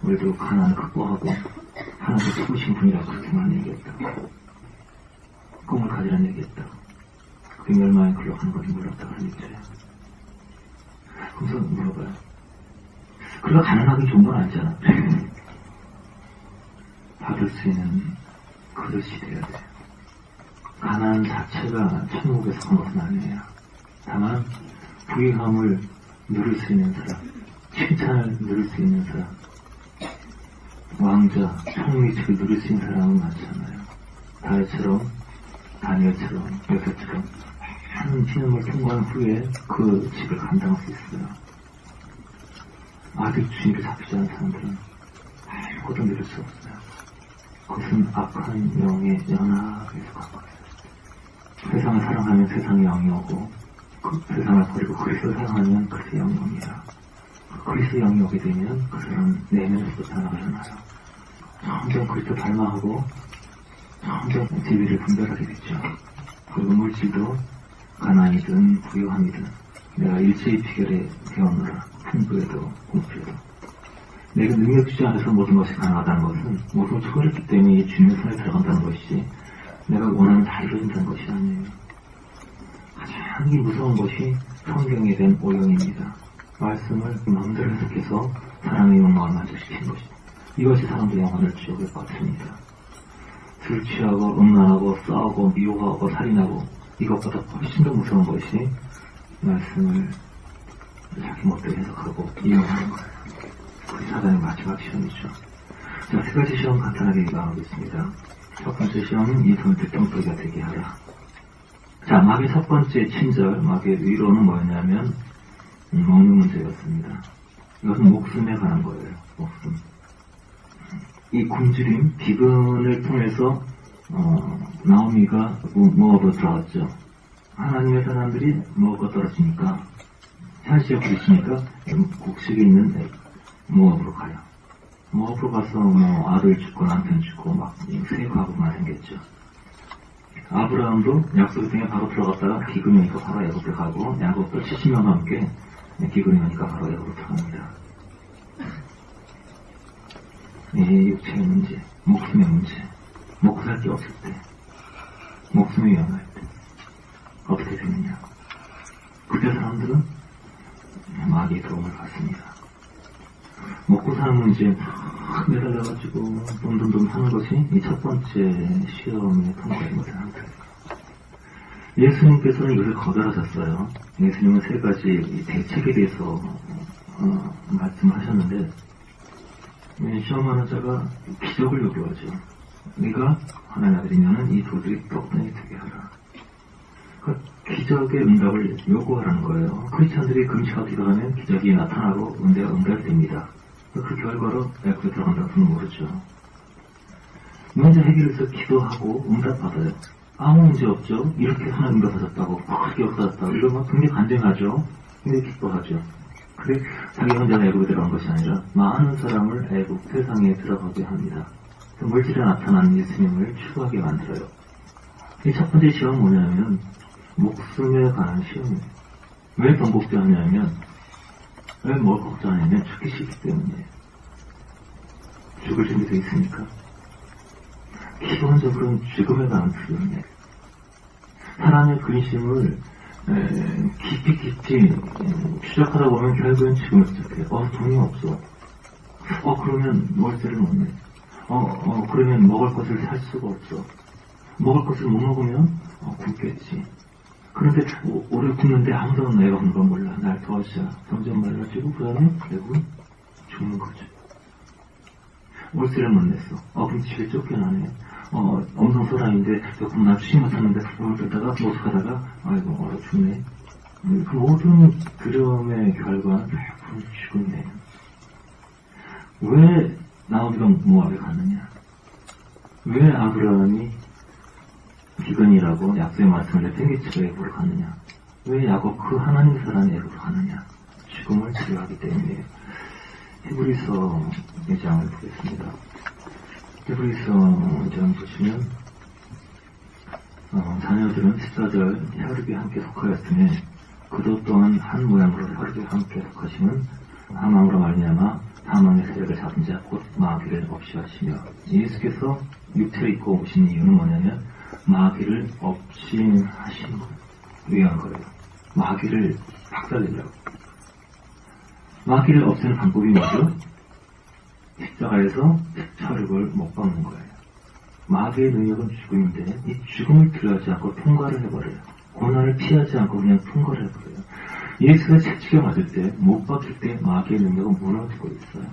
우리도 가난을 극복하고 하나님의 수고신 분이라고 그렇게 많이 얘기했다고 꿈을 가지라는 얘기했다고 그게 얼마나 굴러가는 건지 몰랐다고 하는 얘기예요. 그래서 물어봐요. 그래가 가난하기 좋은 건 아니잖아. 받을 수 있는 그릇이 돼야 돼요. 가난 자체가 천국에서 간 것은 아니에요. 다만 부유함을 누릴 수 있는 사람, 칭찬을 누릴 수 있는 사람, 왕자, 총리직을 누릴 수 있는 사람은 많잖아요. 다니엘처럼, 요셉처럼 많은 시험을 통과한 후에 그 직을 감당할 수 있어요. 아직 주님을 잡히지 않은 사람들은 아무것도 누릴 수 없어요. 그것은 악한 영의 연합에 속한 거예요. 세상을 사랑하면 세상의 영이 오고 그 세상을 버리고 그리스도를 사랑하면 그리스도의 영이 옵니다. 그리스도의 영이 오게 되면 그 사람은 내면에서 변화가잖아요. 점점 그리스도 닮아하고 점점 진리를 분별하게 됐죠. 그리고 물질도 가난이든 부유함이든 내가 일체의 비결에 배웠노라. 풍부에도 공부에도 내가 능력 주지 않아서 모든 것이 가능하다는 것은 모든 걸 초월했기 때문에 이 주님의 손에 들어간다는 것이지 내가 원하는 다 이루어진다는 것이 아니에요. 가장 무서운 것이 성경에 대한 오용입니다. 말씀을 마음대로 해석해서 사랑의 욕망을 만족시키는 것입니다. 이것이 사람들의 영혼을 지옥에 빠뜨립니다. 술 취하고 음란하고 싸우고 미워하고 살인하고 이것보다 훨씬 더 무서운 것이 말씀을 자기 멋대로 해석하고 이용하는 거예요. 그게 사단의 마지막 시험이죠. 자, 세 가지 시험 간단하게 얘기하겠습니다. 첫 번째 시험은 이 돈을 똥떨이가 되게 하라. 자, 마귀의 첫 번째 친절, 마귀의 위로는 뭐였냐면 먹는 문제였습니다. 이것은 목숨에 관한 거예요. 목숨. 이 굶주림, 비근을 통해서 나오미가 모압으로 들어갔죠. 하나님의 사람들이 모압으로 떨어지니까 현시에 부딪히니까 곡식에 있는 모압으로 가요. 모압으로 가서 아들 죽고 남편 죽고 막 세 가구만 생겼죠. 아브라함도 약속의 땅에 바로 들어갔다가 기근이 오니까 바로 애굽에 가고 야곱도 70명과 함께 기근이 오니까 바로 애굽으로 들어갑니다. 육체의 문제, 목숨의 문제, 먹고 살 게 없을 때, 목숨이 위험할 때 어떻게 되느냐. 그때 사람들은 마귀의 도움을 받습니다. 먹고 사는 문제에 막 매달려가지고 돈돈돈 하는 것이 이 첫 번째 시험에 통과하지 못하는 거예요. 예수님께서는 이것을 거절하셨어요. 예수님은 세 가지 대책에 대해서 말씀을 하셨는데 시험하는 자가 기적을 요구하죠. 네가 하나님 아들이면 이 돌들이 떡덩이 되게 하라. 그러니까 기적의 응답을 요구하라는 거예요. 크리스찬들이 금식하고 기도하면 기적이 나타나고 응답이 됩니다. 그 결과로 애굽에 들어간다고는 모르죠. 문제 해결해서 기도하고 응답받아요. 아무 문제 없죠. 이렇게 하나님 응답하셨다고, 그렇게 역사하셨다고, 이러면 굉장히 간증하죠. 굉장히 기뻐하죠. 근데 자기 혼자 애국에 들어간 것이 아니라 많은 사람을 애국 세상에 들어가게 합니다. 그 물질에 나타나는 예수님을 추구하게 만들어요. 이 첫 번째 시험은 뭐냐면 목숨에 관한 시험이에요. 왜 돈 걱정하냐면, 왜 뭘 걱정하냐면 죽기 싫기 때문이에요. 죽을 준비되어 있으니까. 기본적으로는 죽음에 관한 두려움이에요. 사람의 근심을 깊이 추적하다 보면 결국엔 죽음에 도착해요. 돈이 없어. 그러면 월세를 못 내. 그러면 먹을 것을 살 수가 없어. 먹을 것을 못 먹으면 굶겠지. 그런데 오래 굶는데 아무도 내가 굶는 건 몰라. 날 도와주자. 점점 말라지고 그 다음에 결국은 죽는 거죠. 월세를 못 냈어. 그럼 집에 쫓겨나네. 엄성소란인데 조금 나 취임 못하는데 그걸 듣다가 모습하다가 아이고 얼어 죽네. 그 모든 두려움의 결과는 결국은 죽음이에요. 왜 나오디가 모압에 갔느냐? 왜 아브라함이 비건이라고 약속의 말씀을 내팽개치고 애굽으로 갔느냐? 왜 야곱 그 하나님 사람이 애굽으로 갔느냐? 죽음을 두려워하기 때문에. 히브리서 2장을 보겠습니다. 히브리서 2장 보시면 자녀들은 14절 혈육에 함께 속하였으니 그도 또한 한 모양으로 혈육에 함께 속하심은 하망으로 말미암아 사망의 세력을 잡은 자 곧 마귀를 없이 하시며, 예수께서 육체를 입고 오신 이유는 뭐냐면 마귀를 없이 하시는 거예요. 위한 거예요. 마귀를 박살내려고. 마귀를 없애는 방법이 뭐죠? 십자가에서 혈육을 못 박는 거예요. 마귀의 능력은 죽음인데 이 죽음을 두려워하지 않고 통과를 해버려요. 고난을 피하지 않고 그냥 통과를 해버려요. 예수가 채찍에 맞을 때, 못 박힐 때 마귀의 능력은 무너지고 있어요.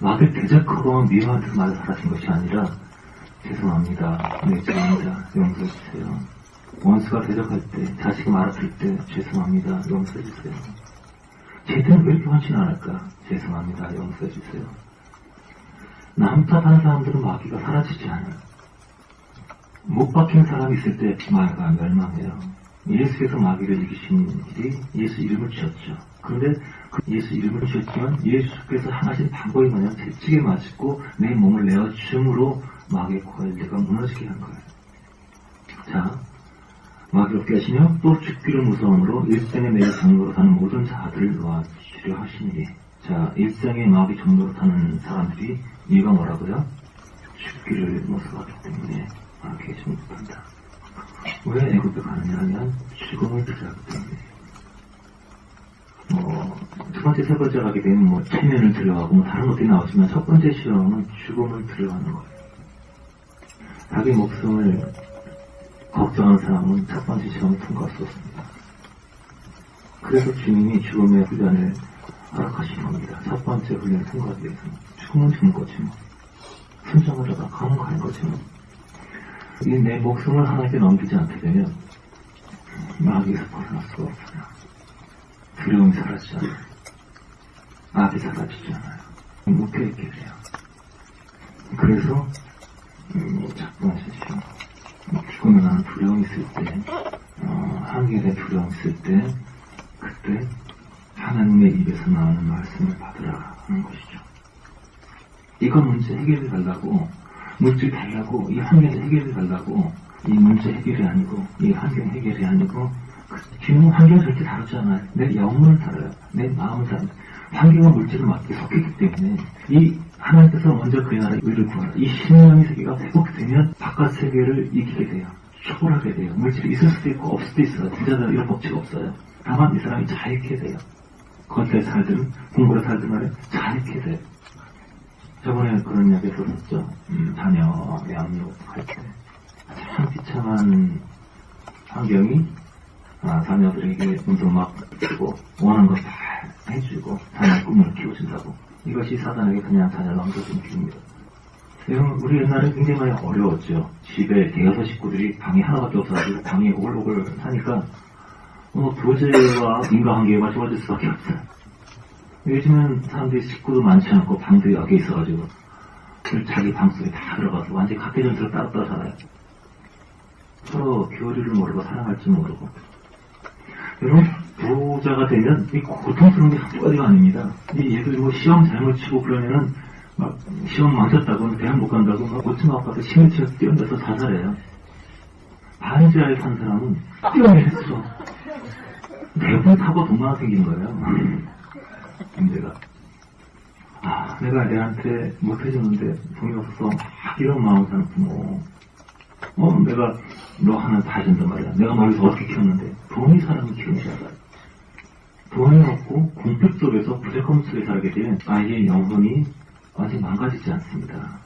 마귀를 대적하고 미워하면서 말을 하신 것이 아니라 죄송합니다. 네, 죄송합니다. 용서해주세요. 원수가 대적할 때, 자식이 말아들 때 죄송합니다. 용서해주세요. 제대로 왜 이렇게 헌신 안 할까? 죄송합니다. 용서해주세요. 남 탓하는 사람들은 마귀가 사라지지 않아요. 못 박힌 사람이 있을 때 마귀가 멸망해요. 예수께서 마귀를 이기신 일이 예수 이름을 지었죠. 그런데 그 예수 이름을 지었지만 예수께서 행하신 방법이 뭐냐면 채찍에 맞고 내 몸을 내어 줌으로 마귀의 권리가 무너지게 한 거예요. 자, 마귀를 없게 하시며 또 죽기를 무서움으로 일생에 매일 정도로 사는 모든 자들을 놓아주려 하시니. 자, 일생에 마귀 정도로 사는 사람들이 이유가 뭐라고요? 죽기를 무서워하기 때문에 마귀에 정복한다. 왜 애굽에 가느냐 하면 죽음을 두려워하기 때문에. 두 번째, 세 번째 가게 되면 체면을 두려워하고 다른 것들이 나오지만 첫 번째 시험은 죽음을 두려워하는 거예요. 자기 목숨을 걱정하는 사람은 첫 번째 시험을 통과할 수 없습니다. 그래서 주님이 죽음의 훈련을 허락하신 겁니다. 첫 번째 훈련을 통과하기 위해서. 죽으면 죽는 거지 뭐. 순정을 하다 가면 가는 거지 뭐. 이 내 목숨을 하나님께 넘기지 않게 되면 마귀에서 벗어날 수가 없어요. 두려움이 사라지지 않아요. 악이 사라지지 않아요. 묵혀있게 돼요. 그래서 첫 번째 시험, 죽음에 관한 두려움이 있을 때, 한계에 대한 두려움이 있을 때, 그때 하나님의 입에서 나오는 말씀을 받으라 하는 것이죠. 이거 문제 해결해 달라고, 물질 달라고, 이 환경 해결해 달라고, 이 문제 해결이 아니고, 이 환경 해결이 아니고, 주님은 환경을 절대 다루지 않아요. 내 영혼을 다뤄요. 내 마음을 다뤄요. 환경과 물질을 맞게 섞이기 때문에 이 하나님께서 먼저 그의 나라의 의를 구하라. 이 신령의 세계가 회복되면 바깥 세계를 이기게 돼요. 초월하게 돼요. 물질이 있을 수도 있고 없을 수도 있어요. 부자들 이런 법칙 없어요. 다만 이 사람이 자익게 돼요. 거기에 살든 공부를 살든 간에 자익게 돼요. 저번에 그런 이야기 했었죠. 자녀 양육할 때 참 비참한 환경이 자녀들에게 돈도 막 주고 원하는 거 다 해주고 자녀의 꿈을 키워준다고. 이것이 사단에게 그냥 자녀를 넘겨준 길입니다. 여러분, 우리 옛날에 굉장히 많이 어려웠죠. 집에 대여섯 식구들이 방이 하나밖에 없어가지고 방에 오글오글 사니까 교제와 인과관계가 좋아질 수밖에 없어요. 요즘은 사람들이 식구도 많지 않고 방도 여기 있어가지고 자기 방속에 다 들어가서 완전히 각계전투로 따로 살아요. 서로 교리를 모르고 사랑할 줄 모르고. 여러분, 부자가 되면 이 고통스러운 게 한두 가지가 아닙니다. 이 얘들 뭐 시험 잘못 치고 그러면은 막 시험 망쳤다고 대학 못 간다고 막 고침 아파서 힘을 치어서 뛰어내서 자살해요. 반지하에 산 사람은 뛰어내렸어. 대부분 타고 돈만 생긴 거예요. 문제가. 내가 애한테 못해주는데 돈이 없어서 막 이런 마음 사는 부모. 내가 너 하나 다 해준단 말이야. 내가 머리에서 어떻게 키웠는데 돈이 사람을 키우는 줄 알아요. 돈이 없고 공백 속에서 부족함 속에 살게 되면 아이의 영혼이 완전히 망가지지 않습니다.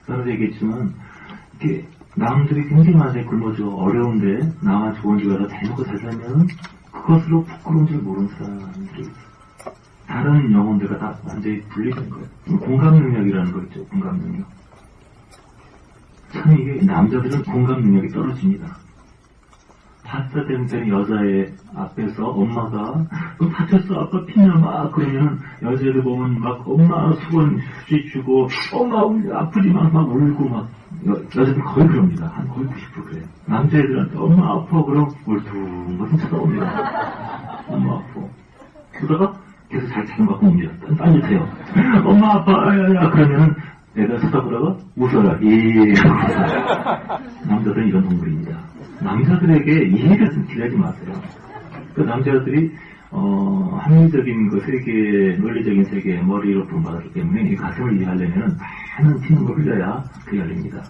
그래서 얘기했지만 이렇게 남들이 굉장히 많이 굶어줘 어려운데 나만 좋은 집 가서 잘 먹고 잘 살면 그것으로 부끄러운 줄 모르는 사람들이 다른 영혼들과 다 완전히 분리된 거예요. 공감 능력이라는 거 있죠. 공감 능력. 참 이게 남자들은 공감 능력이 떨어집니다. 다짜고짜 여자의 앞에서 엄마가 다쳤어 아빠 피냐 막 그러면 여자애들 보면 막 엄마 수건 휴지 주고 엄마 아프지만 막 울고 막 여자들 거의 그럽니다. 한 거의 90% 그래요. 남자애들한테 엄마 아파 그럼 멀뚱멀뚱 쳐다봅니다. 엄마 아파. 그러다가 계속 잘 찾아갖고 옵니다. 딴짓해요. 엄마 아파 야 그러면 애가 쳐다보다가 웃어라. 예. 남자들은 이런 동물입니다. 남자들에게 이해를 좀 기대하지 마세요. 그 남자들이 합리적인 그 세계, 논리적인 세계의 머리로 본받았기 때문에 이 가슴을 이해하려면 많은 피눈물 흘려야 그게 열립니다.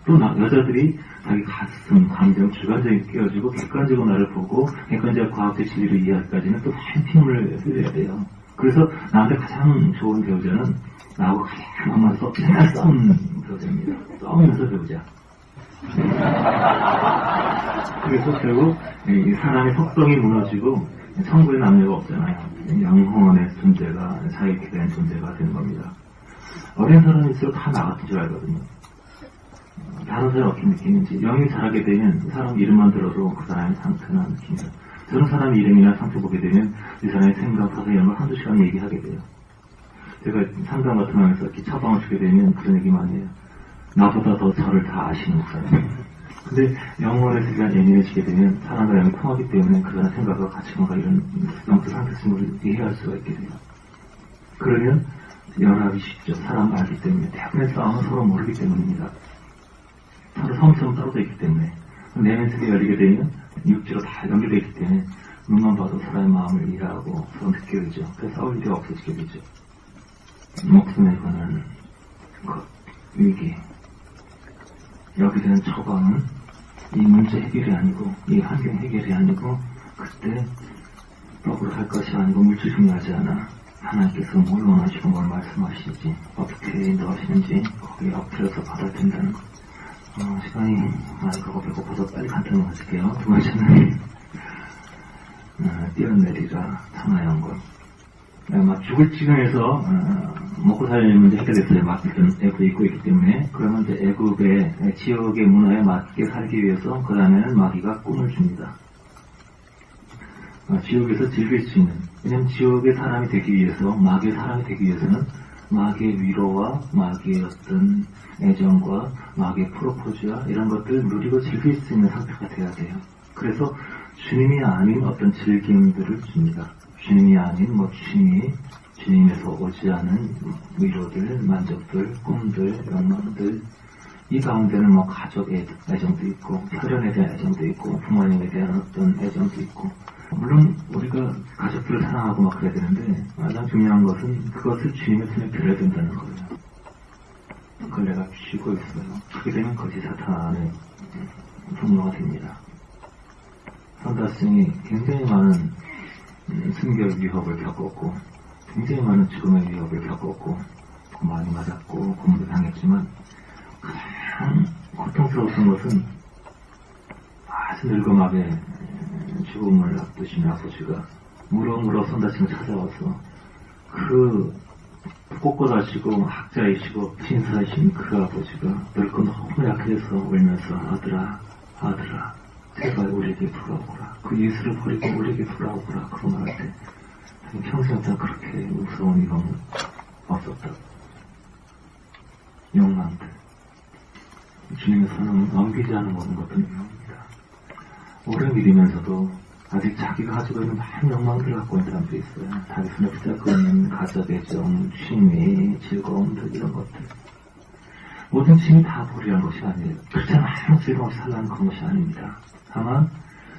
또 여자들이 자기 가슴, 감정, 주관적인 깨어지고 객관적으로 나를 보고 객관적 과학적 진리를 이해하기까지는 또 많은 피눈물을 흘려야 돼요. 그래서 나한테 가장 좋은 배우자는 나하고 가장 만나서 맨날 싸우는 배우자입니다. 싸우면서 배우자. 그래서 결국 이 사람의 속성이 무너지고 천국에 남녀가 없잖아요. 영혼의 존재가 자유롭게 된 존재가 되는 겁니다. 어린 사람일수록 다 나 같은 줄 알거든요. 다른 사람이 어떻게 느끼는지 영이 잘하게 되면 사람 이름만 들어도 그 사람의 상태나 느낌이다. 저런 사람 이름이나 상태 보게 되면 이 사람의 생각, 사상 이런 걸 한두 시간 얘기하게 돼요. 제가 상담 같은 거 하면서 이렇게 처방을 주게 되면 그런 얘기 많이 해요. 나보다 더 저를 다 아시는 목사님. 근데 영혼의 세계가 예민해지게 되면 사람과 영이 통하기 때문에 그 사람의 생각과 가치관과 이런 영적 상태성을 이해할 수가 있게 돼요. 그러면 연합이 쉽죠. 사람 알기 때문에. 대부분의 싸움은 서로 모르기 때문입니다. 서로 섬처럼 떨어져 있기 때문에. 내면 세계 열리게 되면 육지로 다 연결되어 있기 때문에 눈만 봐도 사람의 마음을 이해하고 서로 느끼게 되죠. 그래서 싸울 일이 없어지게 되죠. 목숨에 관한 위기. 여기 되는 처방은 이 문제 해결이 아니고 이 환경 해결이 아니고 그때 법으로 할 것이 아니고 물질 중요하지 않아. 하나님께서 뭘 원하시고 뭘 말씀하시는지 어떻게 인도하시는지 거기에 엎드려서 받아야 된다는 것. 시간이 그거 배고파서 빨리 간단히 마칠게요. 두 번째는 뛰어내리라 천하양권. 막 죽을 지경에서 먹고 살려는 문제 해결됐어요. 막 애굽에 있고 있기 때문에. 그러면 이제 애굽의 지역의 문화에 맞게 살기 위해서 그 다음에는 마귀가 꿈을 줍니다. 지옥에서 즐길 수 있는. 왜냐면 지옥의 사람이 되기 위해서, 마귀의 사람이 되기 위해서는 마귀의 위로와 마귀의 어떤 애정과 마귀의 프로포즈와 이런 것들을 누리고 즐길 수 있는 상태가 돼야 돼요. 그래서 주님이 아닌 어떤 즐김들을 줍니다. 주님이 아닌 주님에서 오지 않은 위로들, 만족들, 꿈들, 욕망들, 이 가운데는 가족의 애정도 있고, 혈연에 대한 애정도 있고, 부모님에 대한 어떤 애정도 있고, 물론 우리가 가족들을 사랑하고 막 그래야 되는데, 가장 중요한 것은 그것을 주님의 손에 들어야 된다는 거예요. 그걸 내가 쥐고 있어요. 그렇게 되면 거짓 사탄의 분노가 됩니다. 선다스님이 굉장히 많은 승격 위협을 겪었고, 굉장히 많은 죽음의 위협을 겪었고, 많이 맞았고, 고문도 당했지만, 가장 고통스러웠던 것은 아주 늙어막에 죽음을 앞두신 아버지가 물어 선다스님을 찾아와서 그 꼿꼿하시고 학자이시고 신사이신 그 아버지가 늙고 너무 약해서 울면서 아들아 제발 우리에게 돌아오거라. 그 예수를 버리고 우리에게 돌아오거라. 그런 말할 때 평생 다 그렇게 무서운 이런 없었다. 욕망들. 주님의 손은 넘기지 않은 모든 것들을 유명합니다. 오래 믿으면서도 아직 자기가 가지고 있는 많은 욕망들을 갖고 있는 사람들이 있어요. 자기 손에 붙잡고 있는 가족의 정, 취미, 즐거움들 이런 것들. 모든 취미 다 버리라는 것이 아니에요. 그렇잖아 아무 즐거움 없이 살라는 그런 것이 아닙니다. 다만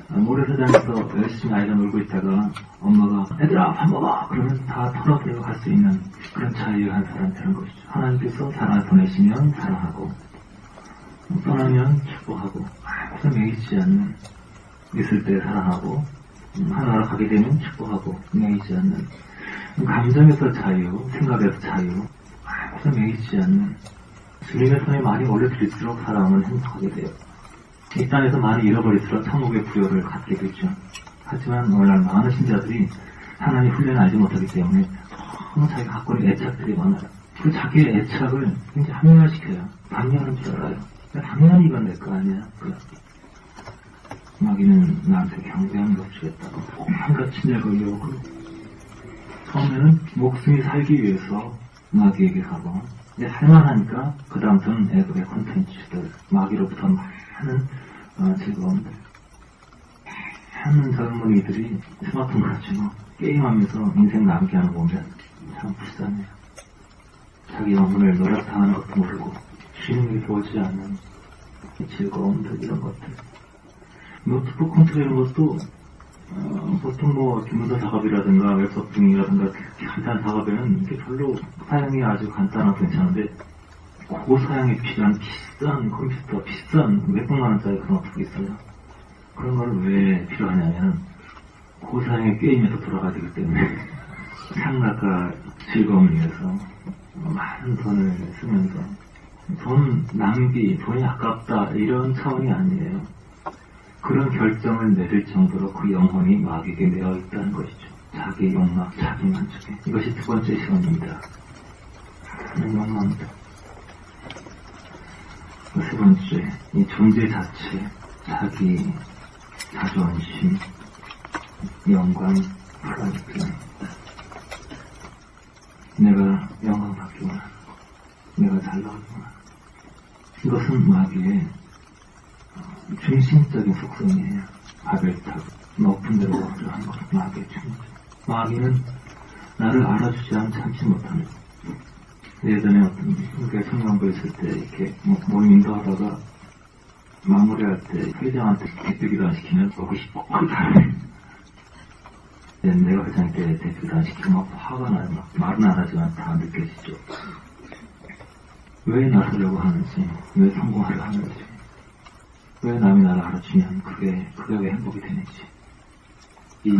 모래사장에서 열심히 아이가 놀고 있다가 엄마가 얘들아 밥 먹어! 그러면 다 털어버리고 갈 수 있는 그런 자유한 사람 되는 것이죠. 하나님께서 사랑을 보내시면 사랑하고 떠나면 축복하고 아무도 매이지 않는 있을 때 사랑하고 하나로 가게 되면 축복하고 매이지 않는 감정에서 자유, 생각에서 자유 아무도 매이지 않는 주님의 손에 많이 올려드릴수록 사람은 행복하게 돼요. 이 땅에서 많이 잃어버릴수록 천국의 부여를 갖게 되죠. 하지만 오늘날 많은 신자들이 하나님의 훈련을 알지 못하기 때문에 너무 자기가 갖고 있는 애착들이 많아요. 그 자기의 애착을 굉장히 합리화시켜요. 당연한 줄 알아요. 당연히 이건 내 거 아니야. 마귀는 나한테 경배하는 것 주겠다고 온갖 친절과 욕을 처음에는 목숨이 살기 위해서 마귀에게 가고 이제 할만하니까 그 다음부터는 애들의 콘텐츠들 마귀로부터 많은 즐거움들 많은 젊은이들이 스마트폰 가지고 게임하면서 인생 낭비하는 거 보면 참 불쌍해요. 자기 영혼을 노력당하는 것도 모르고 주님이 보지 않는 즐거움들 이런 것들 노트북 컨트롤 이런 것도 보통 뭐 기문서 작업이라든가 웹서핑이라든가 간단한 작업에는 이게 별로 사양이 아주 간단하고 괜찮은데 고사양이 필요한 비싼 컴퓨터 비싼 몇백만 원짜리 그런 노트북이 있어요. 그런 거는 왜 필요하냐면 고사양의 게임에서 돌아가야 되기 때문에 생각과 즐거움을 위해서 많은 돈을 쓰면서 돈 낭비, 돈이 아깝다 이런 차원이 아니에요. 그런 결정을 내릴 정도로 그 영혼이 마귀에게 매어 있다는 것이죠. 자기 욕망, 자기 만족에. 이것이 두 번째 시간입니다. 욕망입니다. 세 번째, 이 존재 자체, 자기 자존심, 영광, 프라이드. 내가 영광 받기 원하는 거, 내가 잘 나가기 원하는 거. 이것은 마귀의 중심적인 속성이에요. 밥을 타고 높은 데로 올라가는 것, 마귀의 중심. 마귀는 나를 알아주지 않으면 참지 못하는 거. 예전에 어떤 우리가 청년부 있을 때 이렇게 모임 인도하다가 마무리할 때 회장한테 대표기도 안 시키면 보고 싶어. 내가 회장한테 대표기도 안 시키면 막 화가 나요. 막 말은 안 하지만 다 느껴지죠. 왜 나서려고 하는지, 왜 성공하려 하는지, 왜 남이 나를 알아주면 그게 왜 행복이 되는지. 이미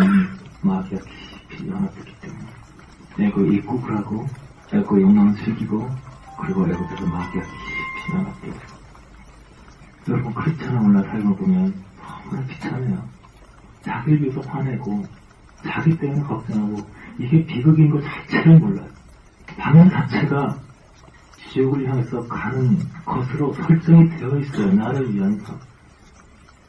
마귀가 깊이 연합됐기 때문에 에고 입국을 하고 에고 욕망을 즐기고 그리고 에고에서 마귀가 깊이 연합되고. 여러분 크리스찬을 몰라 삶을 보면 정말 비참해요. 자기를 위해서 화내고 자기 때문에 걱정하고 이게 비극인 것 자체를 몰라요. 방향 자체가 지옥을 향해서 가는 것으로 설정이 되어 있어요. 나를 위한 삶.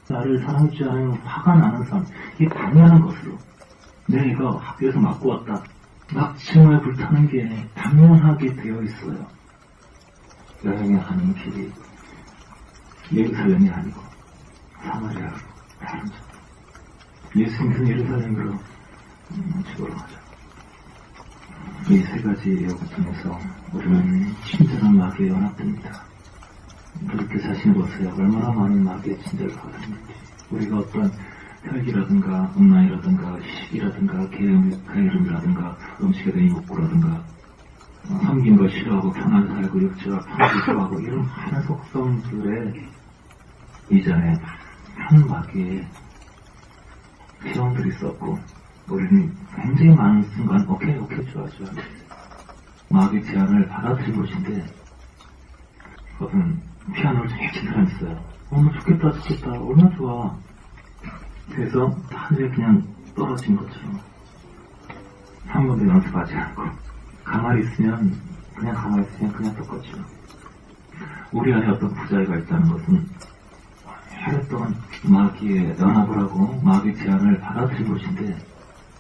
나를 사랑하지 않으면 화가 나는 삶. 이게 당연한 것으로. 내가 학교에서 맞고 왔다. 막침을 불타는 게 당연하게 되어 있어요. 여행에 가는 길이 예루살렘이 아니고 사마리아로 다른 점. 예수님은 예루살렘으로 죽으러 가죠. 이 세 가지 예언을 통해서 우리는 친절한 마귀에 연합됩니다. 그렇게 자신을 보세요. 얼마나 많은 마귀의 친절을 받았는지. 우리가 어떤 혈기라든가 음란이라든가 시기라든가 게으름이라든가 음식에 대한 욕구라든가 섬긴 걸 싫어하고 편하게 살고 육체가 편하게 좋아하고 이런 많은 속성들의 이전에 많은 마귀의 시험들이 있었고 우리는 굉장히 많은 순간 오케이 좋아 마귀 제안을 받아들인 것인데 그것은 피아노를 되게 친 사람이 있어요. 너무 좋겠다 얼마나 좋아. 그래서 하늘에 그냥 떨어진 것처럼 한 번도 연습하지 않고 가만히 있으면 그냥 똑같죠. 우리 안에 어떤 부자애가 있다는 것은 오랫동안 마귀의 연합을 하고 마귀의 제안을 받아들인 것인데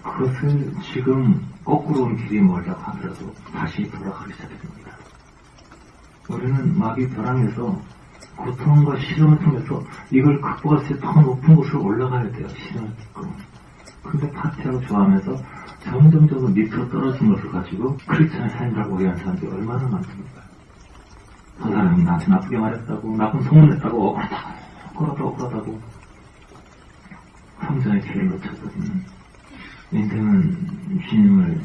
그것을 지금 거꾸로 온 길이 멀다고 하더라도 다시 돌아가기 시작됩니다. 우리는 마귀 벼랑에서 고통과 시련을 통해서 이걸 극복할 때 더 높은 곳으로 올라가야 돼요. 시련을 듣고. 근데 파티하고 좋아하면서 점점적으로 밑으로 떨어진 것을 가지고 크리스찬의 삶이라고 오해하는 사람들이 얼마나 많습니까? 저 사람이 나한테 나쁘게 말했다고, 나쁜 소문냈다고, 억울하다고 성전의 기회를 놓쳤거든요. 인생은 주님을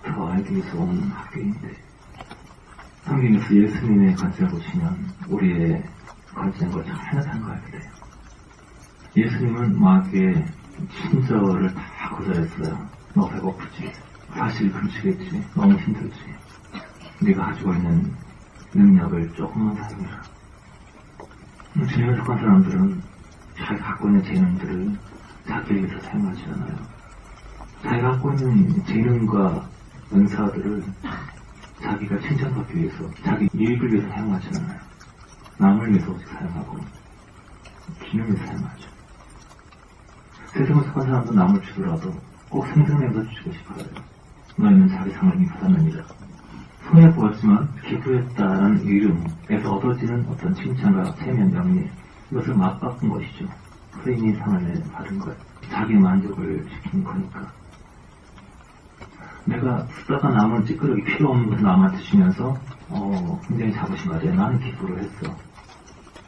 더 알기 위해서 오는 학교인데, 성경에서 예수님의 관점을 보시면 우리의 관점과 전혀 다른 걸 알게 돼요. 예수님은 마귀의 친절을 다 거절했어요. 너 배고프지? 사실 금치겠지? 너무 힘들지? 네가 가지고 있는 능력을 조금만 사용해라. 주님을 속한 사람들은 자기가 갖고 있는 재능들을 자기를 위해서 사용하지 않아요. 자기가 갖고 있는 재능과 은사들을 자기가 칭찬받기 위해서, 자기 이익을 위해서 사용하지 않아요. 남을 위해서 오직 사용하고 기능을 위해서 사용하죠. 세상을 속한 사람도 남을 주더라도 꼭 생생내서 주시고 싶어요. 너희는 자기 상을 이미 받았느니라. 손해 보았지만 기부했다는 이름에서 얻어지는 어떤 칭찬과 체면, 명예, 이것을 맞바꾼 것이죠. 그래서 이미 상을 받은 거예요. 자기 만족을 시키는 거니까. 내가 쓰다가 남은 찌끄러기 필요 없는 것을 남한테 주면서 굉장히 자부심 가져요. 나는 기부를 했어.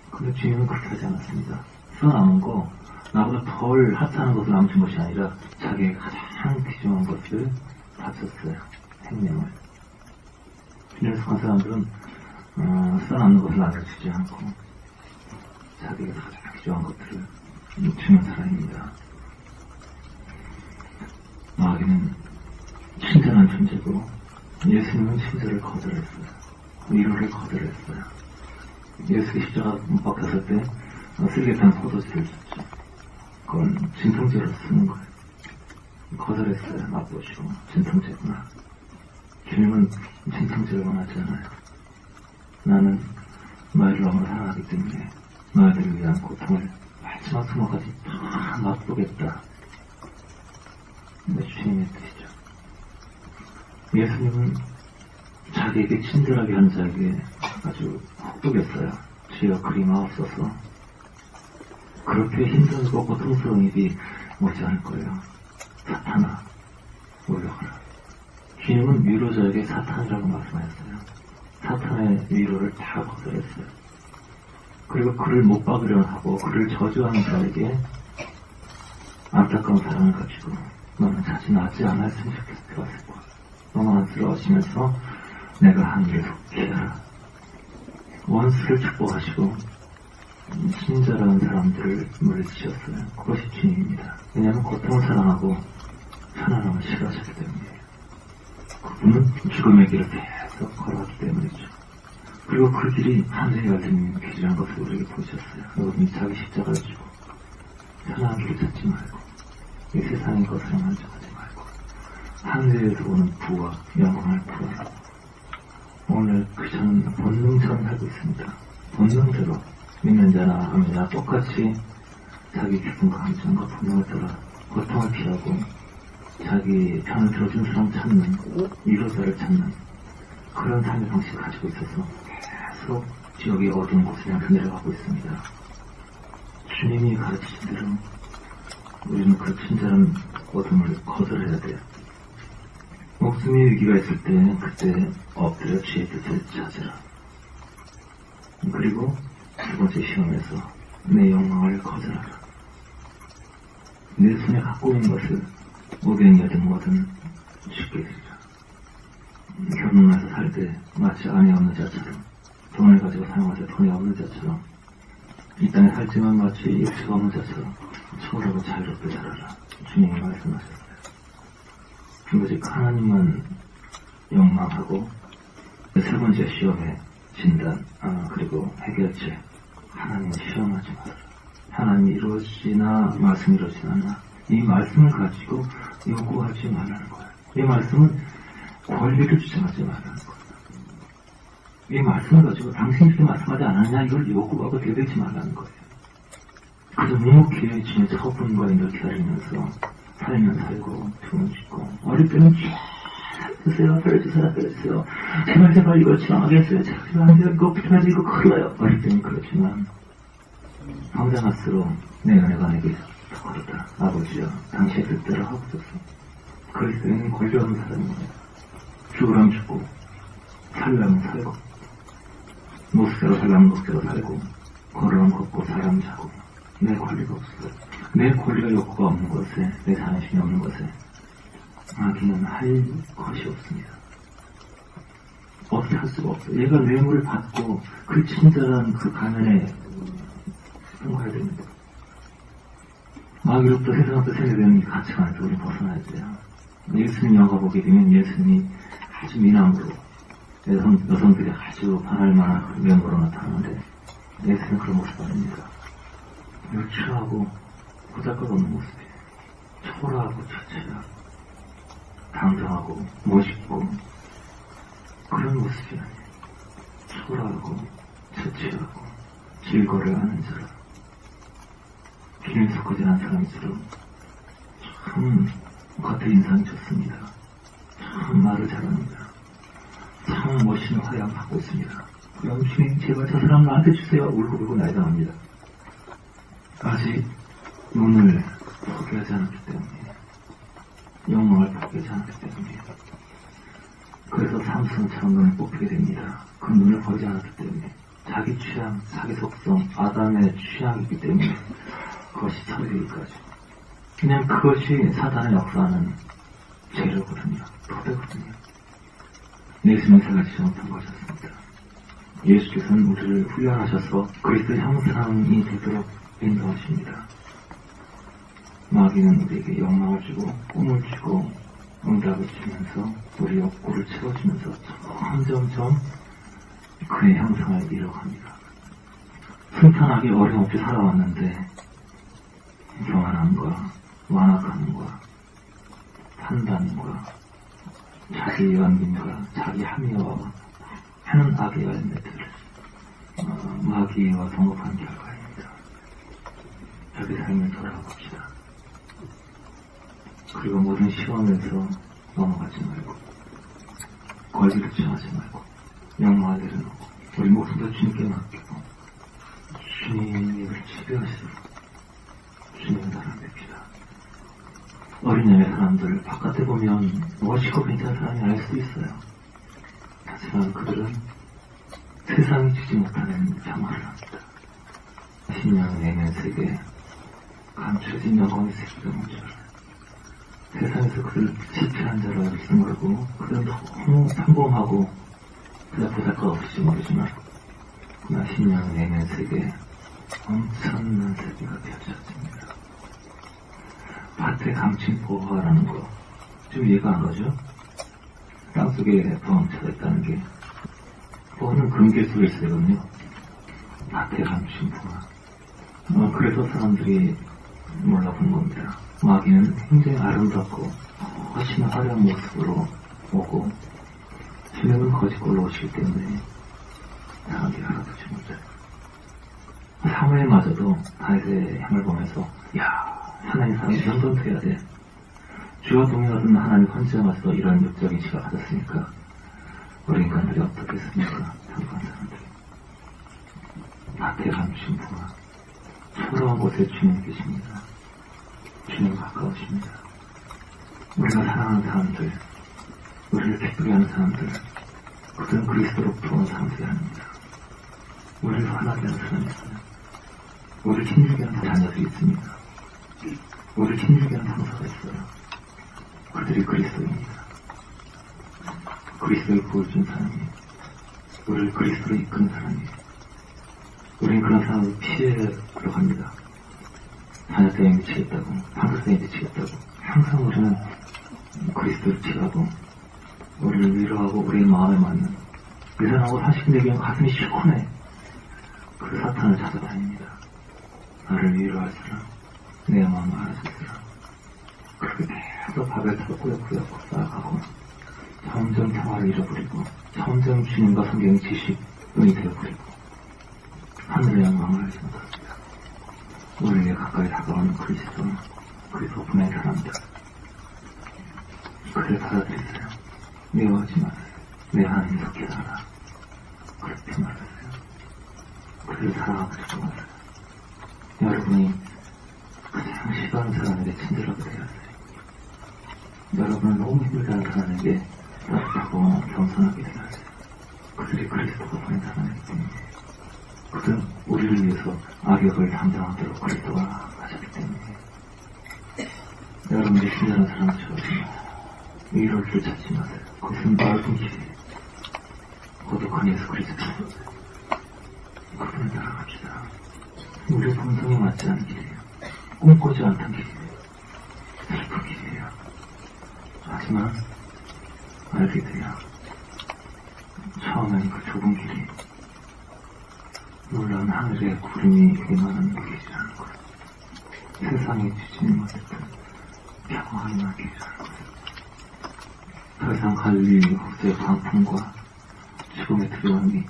근데 주님은 그렇게 하지 않았습니다. 써 남은 거 나보다 덜 하찮은 것을 남준 것이 아니라 자기의 가장 귀중한 것을 바쳤어요. 생명을. 주님을 속한 사람들은 써남는 것을 나눠주지 않고 자기가 가장 귀중한 것들을 주는 사람입니다. 마귀는 친절한 존재고 예수님은 친절을 거절했어요. 위로를 거절했어요. 예수의 십자가 못 박혔을 때 쓰레기탄 포도주를 줬죠. 그건 진통제로 쓰는 거예요. 거절했어요. 맛보시고 진통제구나. 주님은 진통제를 원하지 않아요. 나는 너희를 너무 사랑하기 때문에 너희들을 위한 고통을 마지막 순간까지 다 맛보겠다. 근데 주님의 뜻이죠. 예수님은 자기에게 친절하게 하는 자에게 아주 혹독했어요. 주여 그리 마옵소서. 그렇게 힘들고 고통스러운 일이 오지 않을 거예요. 사탄아, 올라가라. 주님은 위로자에게 사탄이라고 말씀하셨어요. 사탄의 위로를 다 거절했어요. 그리고 그를 못 박으려 하고 그를 저주하는 자에게 안타까운 사랑을 가지고 너는 자진하지 않았으면 좋겠을 거야. 너무 안쓰러워하시면서 내가 한 일을 기다라. 원수를 축복하시고 친절한 사람들을 물리치셨어요. 그것이 주님입니다. 왜냐하면 고통을 사랑하고 편안함을 싫어하셨기 때문이에요. 그분은 죽음의 길을 계속 걸어왔기 때문이죠. 그리고 그 길이 하늘에 열린 길이라는 것을 우리에게 보여주셨어요. 여러분이 자기 십자가를 지고 편안한 길을 찾지 말고 이 세상의 것을 만족하지 말고 하늘에서 오는 부와 영광을 구하라. 오늘 저는 본능처럼 살고 있습니다. 본능대로 믿는 자나 하는 자나 똑같이 자기 기쁨과 감정과 본능을 따라 고통을 피하고 자기 편을 들어주는 사람 찾는 위로자를 찾는 그런 삶의 방식을 가지고 있어서 계속 지역의 어두운 곳을 향해 내려가고 있습니다. 주님이 가르치신 대로 우리는 그 친절한 어둠을 거절해야 돼요. 목숨의 위기가 있을 때 그때 엎드려 주의 뜻을 찾으라. 그리고 두 번째 시험에서 내 영광을 거절하라. 내 손에 갖고 있는 것을 오병이어든 뭐든 쉽게 드리라. 결혼해서 살 때 마치 아내 없는 자처럼 돈을 가지고 사용하자 돈이 없는 자처럼 이 땅에 살지만 마치 육체가 없는 자처럼 초월하고 자유롭게 살아라. 주님이 말씀하셨어요. 오직 하나님만 영망하고 세 번째 시험의 진단 그리고 해결책 하나님을 시험하지 말아라. 하나님이 이루어지나 말씀이 이루어지지 않나 이 말씀을 가지고 요구하지 말라는 거예요. 이 말씀은 권리를 주장하지 말라는 거예요. 이 말씀을 가지고 당신이 이렇게 말씀하지 않았냐 이걸 요구하고 대들지 말라는 거예요. 그래서 묵묵히 주님의 처분과 인도를 기다리면서 살면 살고 죽으면 죽고 어릴 때는 살려주세요. 제발 이거 지나가게 했어요. 제발 안 돼요. 이거 필요하지, 이거 큰일 나요. 어릴 때는 그렇지만, 성장할수록 내 은혜가 내게 더 커졌다. 아버지여, 당신의 뜻대로 하옵소서. 그리스도인은 권리 없는 사람입니다. 죽으라면 죽고, 살려면 살고, 목수대로 살려면 목수대로 살고, 걸으면 걷고, 사람 자고, 내 권리가 없어요. 내 권리가 욕구가 없는 것에, 내 자신이 없는 것에, 마귀는 할 것이 없습니다. 어떻게 할 수가 없어요. 얘가 뇌물을 받고 그 친절한 그 가면에 통과해야 됩니다. 마귀로부터 세상부터 세뇌되는 이 가치관에서 우리 벗어나야 돼요. 예수님 영화 보게 되면 예수님이 아주 미남으로 여성들이 아주 반할 만한 면모로 나타나는데 예수님은 그런 모습 아닙니다. 유치하고 보잘것없는 모습이에요. 초라하고 처치하고 당당하고 멋있고 그런 모습이 아니에요. 초라하고 처치하고 질거를 하는 사람, 비밀 섞어지 않은 사람일수록 참 겉에 인상이 좋습니다. 참 말을 잘합니다. 참 멋있는 화양 갖고 있습니다. 그럼 주님 제발 저 사람 나한테 주세요. 울고 날당합니다. 아직 눈을 포기하지 않았기 때문에 영광을 포기하지 않았기 때문에 그래서 삼손처럼 눈을 뽑히게 됩니다. 그 눈을 버리지 않았기 때문에 자기 취향, 자기 속성, 아담의 취향이기 때문에 그것이 처리되기까지 그냥 그것이 사단의 역사하는 재료거든요. 토대거든요. 예수님 세 가지 잘못한 것이었습니다. 예수께서는 우리를 훈련하셔서 그리스도 형상이 되도록 인도하십니다. 마귀는 우리에게 영광을 주고 꿈을 주고 응답을 주면서 우리 욕구를 채워주면서 점점점 그의 형상을 이뤄갑니다. 순탄하게 어림없이 살아왔는데 교만함과 완악함과 판단과 자기 연민과 자기 합리화와 하는 악의 열매들을 마귀와 동업한 결과입니다. 자기 삶을 돌아봅시다. 그리고 모든 시험에서 넘어가지 말고 권리를 취하지 말고 영광을 내려놓고 우리 목숨도 주님께 맡기고 주님을 지배하시도록 주님을 따라뵙시다. 어린애의 사람들 바깥에 보면 멋있고 괜찮은 사람이 아닐 수도 있어요. 하지만 그들은 세상이 주지 못하는 생활을 합니다. 신령을 내면 세계 감춰진 영광의 세계가 뭔지 알아요. 세상에서 그들을 지체한 자로 알지 모르고 그들은 너무 평범하고 그냥 보잘것 없을지 모르지만 그러나 신령을 내면 세계 엄청난 세계가 펼쳐집니다. 밭에 감춘 보화라는 거 좀 이해가 안 가죠? 땅속에 도망쳐져 있다는 게 보화는 금괴 속에 있거든요. 밭에 감춘 보화. 그래서 사람들이 몰라본 겁니다. 마귀는 굉장히 아름답고 훨씬 화려한 모습으로 오고 주님은 거짓골로 오시기 때문에 사람들이 알아보지 못해요. 사무엘마저도 다윗의 향을 보면서 야 하나님 사람이 이런 건 돼야 돼. 주와 동행하던 하나님 헌재마저도 이런 육적인 시가 가졌으니까 우리 인간들이 어떻겠습니까? 평범한 사람들이 밭에 감추신 부하 초라한 곳에 주님 계십니다. 주님 가까우십니다. 우리가 사랑하는 사람들, 우리를 기쁘게 하는 사람들, 그들은 그리스도로부터 온 사람들이 아닙니다. 우리를 화나게 하는 사람이 있어요. 우리를 힘들게 하는 자녀들이 있습니다. 우리를 힘들게 하는 상사가 있어요. 그들이 그리스도입니다. 그리스도를 보여준 사람이에요. 우리를 그리스도로 이끄는 사람이에요. 우리는 그런 사람을 피해러 갑니다. 자녀 때문에 미치겠다고, 판사 때문에 미치겠다고. 항상 우리는 그리스도를 취하고 우리를 위로하고 우리의 마음에 맞는 이 사람하고 사실 내기엔 가슴이 시원해. 그 사탄을 찾아다닙니다. 나를 위로할 사람, 내 마음을 알아줄 사람. 그렇게 계속 밥을 타고 꾸역꾸역 쌓아가고 점점 평화를 잃어버리고 점점 주님과 성경의 지식이 되어버리고 하늘의 영광을 알지 못합니다. 우리에게 가까이 다가오는 그리스도 분의 사람들 그를 받아들이세요. 미워하지 마세요. 내 하나님 속해하라. 그렇게 말했어요. 그를 사랑하고 싶어 마세요. 여러분이 가장 싫어하는 사람에게 친절하게 대하세요. 여러분은 너무 힘들다는 사람에게 따뜻하고 겸손하게 대하세요. 그들이 그리스도가 보낸 사람이기 때문에 그들은 우리를 위해서 악역을 담당하도록 그리스도가 하셨기 때문에 여러분이 친절한 사람처럼 위로를 줄 찾지 마세요. 그것은 넓은 길이에요. 거룩한 예수 그리스도 그분을 따라갑시다. 우리 본성에 맞지 않은 길이에요. 꿈꾸지 않던 길이에요. 슬픈 길이에요. 하지만 알게 돼요. 처음에는 그 좁은 길이 놀라운 하늘의 구름이 임하는 길이라는 거예요. 세상에 지지지 못했던 평화의 길이라는 거예요. 더 이상 갈릴 국제 광풍과 죽음의 두려움이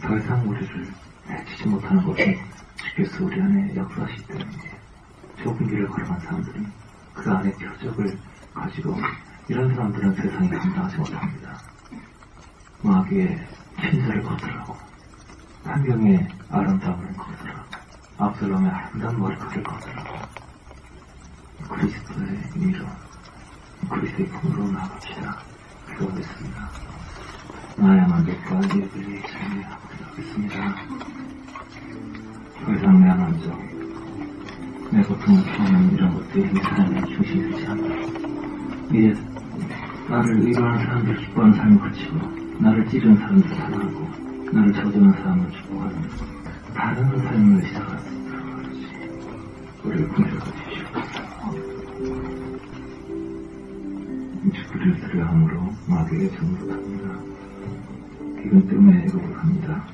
더 이상 우리를 해치지 못하는 것은 주께서 우리 안에 역사하시기 때문이에요. 좁은 길을 걸어간 사람들은 그 안에 표적을 가지고 이런 사람들은 세상에 감당하지 못합니다. 마귀의 친절을 거절하고 환경의 아름다움을 거절하고 압살롬의 아름다운 머리카락을 거절하고 그리스도의 위로 그리스도의 품으로 나갑시다. 기도하겠습니다. 나야만 몇 가지 예배를 참여하고 기도하겠습니다. 더 이상 내 안만져 내 고통을 피하는 이런 것들이 이 사람의 중심이 되지 않아. 이제 나를 위로하는 사람들 기뻐하는 삶을 거치고 나를 찌르는 사람들 사랑하고 나를 저주하는 사람을 축복하는 다른 삶을 시작할 수 있도록 하듯이 우리를 구해서 주시옵소서. 죽기를 두려함으로 마귀의 정으로 갑니다. 기근 때문에 애국을 합니다.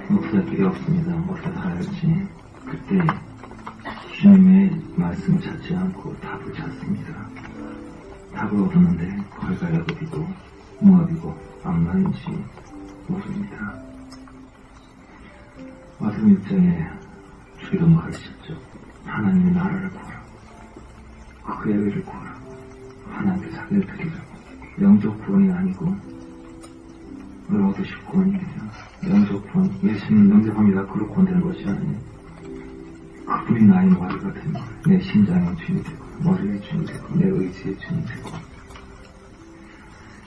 목사의 길이 없습니다. 어떻게 살아야지. 그때 주님의 말씀을 찾지 않고 답을 찾습니다. 답을 얻었는데 거기가 야곱이고 모압이고 암만인지 모릅니다. 마태복음 6장에 주기도문 가르쳤죠. 하나님의 나라를 구하라. 그의 의를 구하라. 하나님께 자기를 드리라고. 영적 구원이 아니고 얻으실 구원이에요. 영적 구원. 예수님은 영접합니다. 그로 구원되는 것이 아니에요. 그분이 나의 머리가 되고 내 심장의 주인이 되고 머리의 주인이 되고 내 의지의 주인이 되고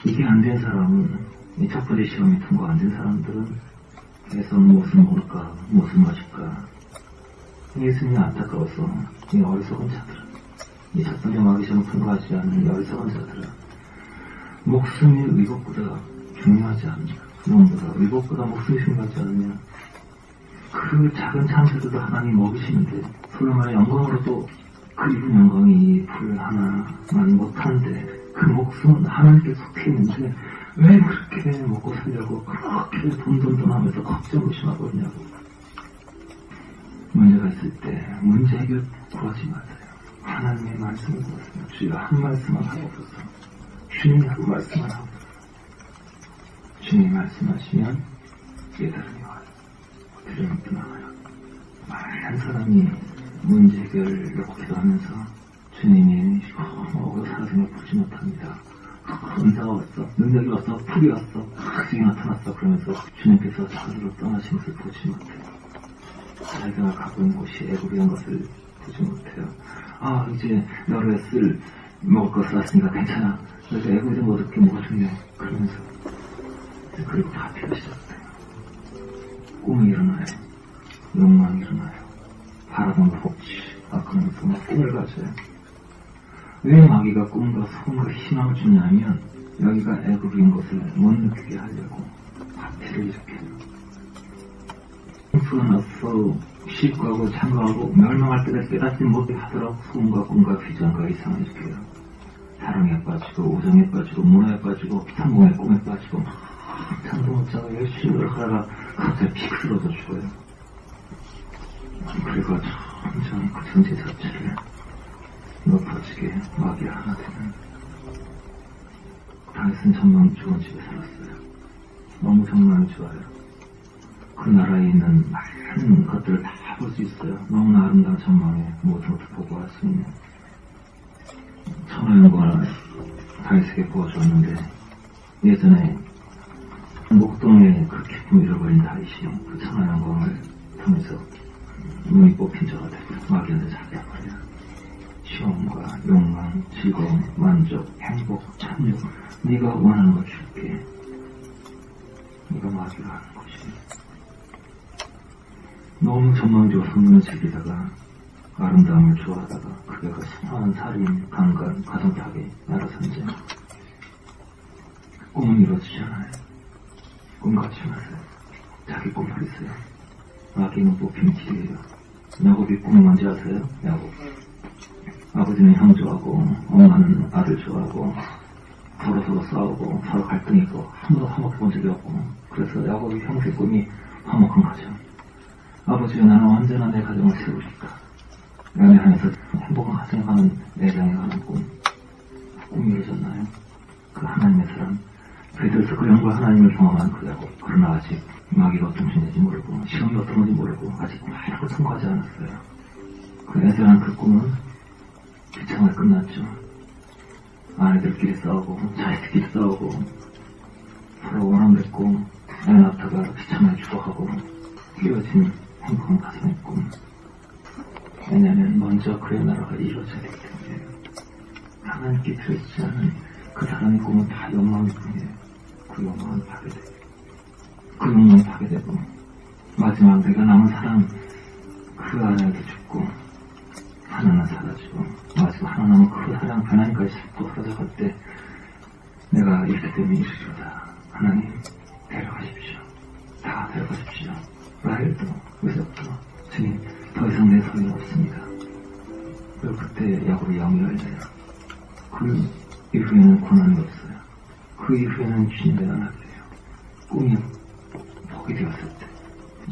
이게 안 된 사람은 이 첫 번째 시험이 통과 안 된 사람들은 그래서 무엇을 먹을까 무엇을 마실까 예수님이 안타까워서 이 어리석은 자들은 이 첫 번째 마귀 시험을 통과하지 않은 이 어리석은 자들은 목숨이 의복보다 중요하지 않냐 무엇보다 의복보다 목숨이 중요하지 않냐 그 작은 참새들도 하나님 먹이시는데 솔로몬의 영광으로도 그 입은 영광이 풀 하나만 못하는데 그 목숨은 하나님께 속해 있는데 왜 그렇게 먹고 살려고 그렇게 돈돈돈하면서 걱정 의심하고 있냐고. 문제가 있을 때 문제 해결 구하지 마세요. 하나님의 말씀을 구하세요. 주여 한 말씀만 하옵소서. 주님이 한 말씀만 하옵소서. 주님이 말씀하시면 깨달음이 와요. 두려움이 떠나가요. 한 사람이 문제 해결을 놓고 기도하면서 주님이 사라짐을 보지 못합니다. 은사가 왔어, 능력이 왔어, 풀이 왔어, 각성이 나타났어 그러면서 주님께서 자기로 떠나신 것을 보지 못해요. 자기가 가고 있는 곳이 애국이란 것을 보지 못해요. 아 이제 여러 해 먹을 것을 왔으니까 괜찮아. 그래서 애국이 뭐 어떻게 뭐가 중요해 그러면서 그리고 파티가 시작돼요. 꿈이 일어나요. 욕망이 일어나요. 바라보는 복지 그러면서 막 꿈을 가져요. 왜 마귀가 꿈과 소금과 희망을 주냐면 여기가 애국인 것을 못 느끼게 하려고 파티를 일으켜요. 홍수가 나서 시집가고 장가하고 멸망할 때까지 깨닫지 못하게 하도록 소금과 꿈과 비전과 이상을 일으켜요. 사랑에 빠지고 우정에 빠지고 문화에 빠지고 성공의 꿈에 빠지고 잠도 못 자고 열심히 노력하다가 갑자기 픽 쓰러져 죽어요. 그리고 점점 그 전체 자체를 높아지게 마귀와 하나 되는 다윗은 정말 좋은 집에 살았어요. 너무 정말 좋아요. 그 나라에 있는 많은 것들을 다 볼 수 있어요. 너무나 아름다운 전망에 모든 것을 보고 할 수 있는 천하 영광을 다윗에게 부어주었는데 예전에 목동의 그 기쁨 잃어버린 다윗이 그 천하 영광을 통해서 눈이 뽑힌 자가 되고 마귀한테 잡혀버려. 시험과 욕망, 즐거움, 만족, 행복, 참여, 네가 원하는 걸 줄게. 네가 마귀가 하는 것이. 너무 전망적으로 성문을 즐기다가 아름다움을 좋아하다가 그게 그 수많은 살인, 강간, 가정파괴, 나라 전쟁. 꿈은 이루어지지 않아요. 꿈 갖지 마세요. 자기 꿈 버리세요. 마귀는 뽑히는 길이에요. 야곱이 꿈이 뭔지 아세요? 야곱. 아버지는 형 좋아하고 엄마는 아들 좋아하고 서로 싸우고 서로 갈등이 있고 한 번도 화목해 본 적이 없고 그래서 야곱이 평소의 꿈이 화목한 가정. 아버지가 나는 언제나 내 가정을 세우실까. 연애하면서 행복한 가정에 가는 내장에 가는 꿈이 이루어졌나요? 그 하나님의 사랑. 그래서 그 영과 하나님을 경험한 그 야곱. 그러나 아직 마귀가 어떤 존재인지 모르고 시험이 어떤 건지 모르고 아직 하나도 통과하지 않았어요. 그 애절한 그 꿈은 비참하게 끝났죠. 아내들끼리 싸우고 자식들끼리 싸우고 서로 원한 맺고 애 낳다가 비참하게 죽어가고 이어진 행복한 가정의 꿈. 왜냐하면 먼저 그의 나라가 이루어져야 되기 때문에 하나님께 들어있지 않은 그 사람의 꿈은 다 욕망일 뿐이에요. 그 욕망은 파괴되고 그 욕망이 파괴되고 마지막 내가 남은 사람 그 아내도 죽고 하나는 사라지고 마지막 하나 남은 그 사랑 하나님까지 잡고 사라져갈 때 내가 이렇게 되면 이르리로다. 하나님 데려가십시오. 다 데려가십시오. 라헬도 의석도 주님 더 이상 내 소유는 없습니다. 그리고 그때 야곱이 영이 열려요. 그 이후에는 고난이 없어요. 그 이후에는 주님의 나라게 돼요. 꿈이 복이 되었을 때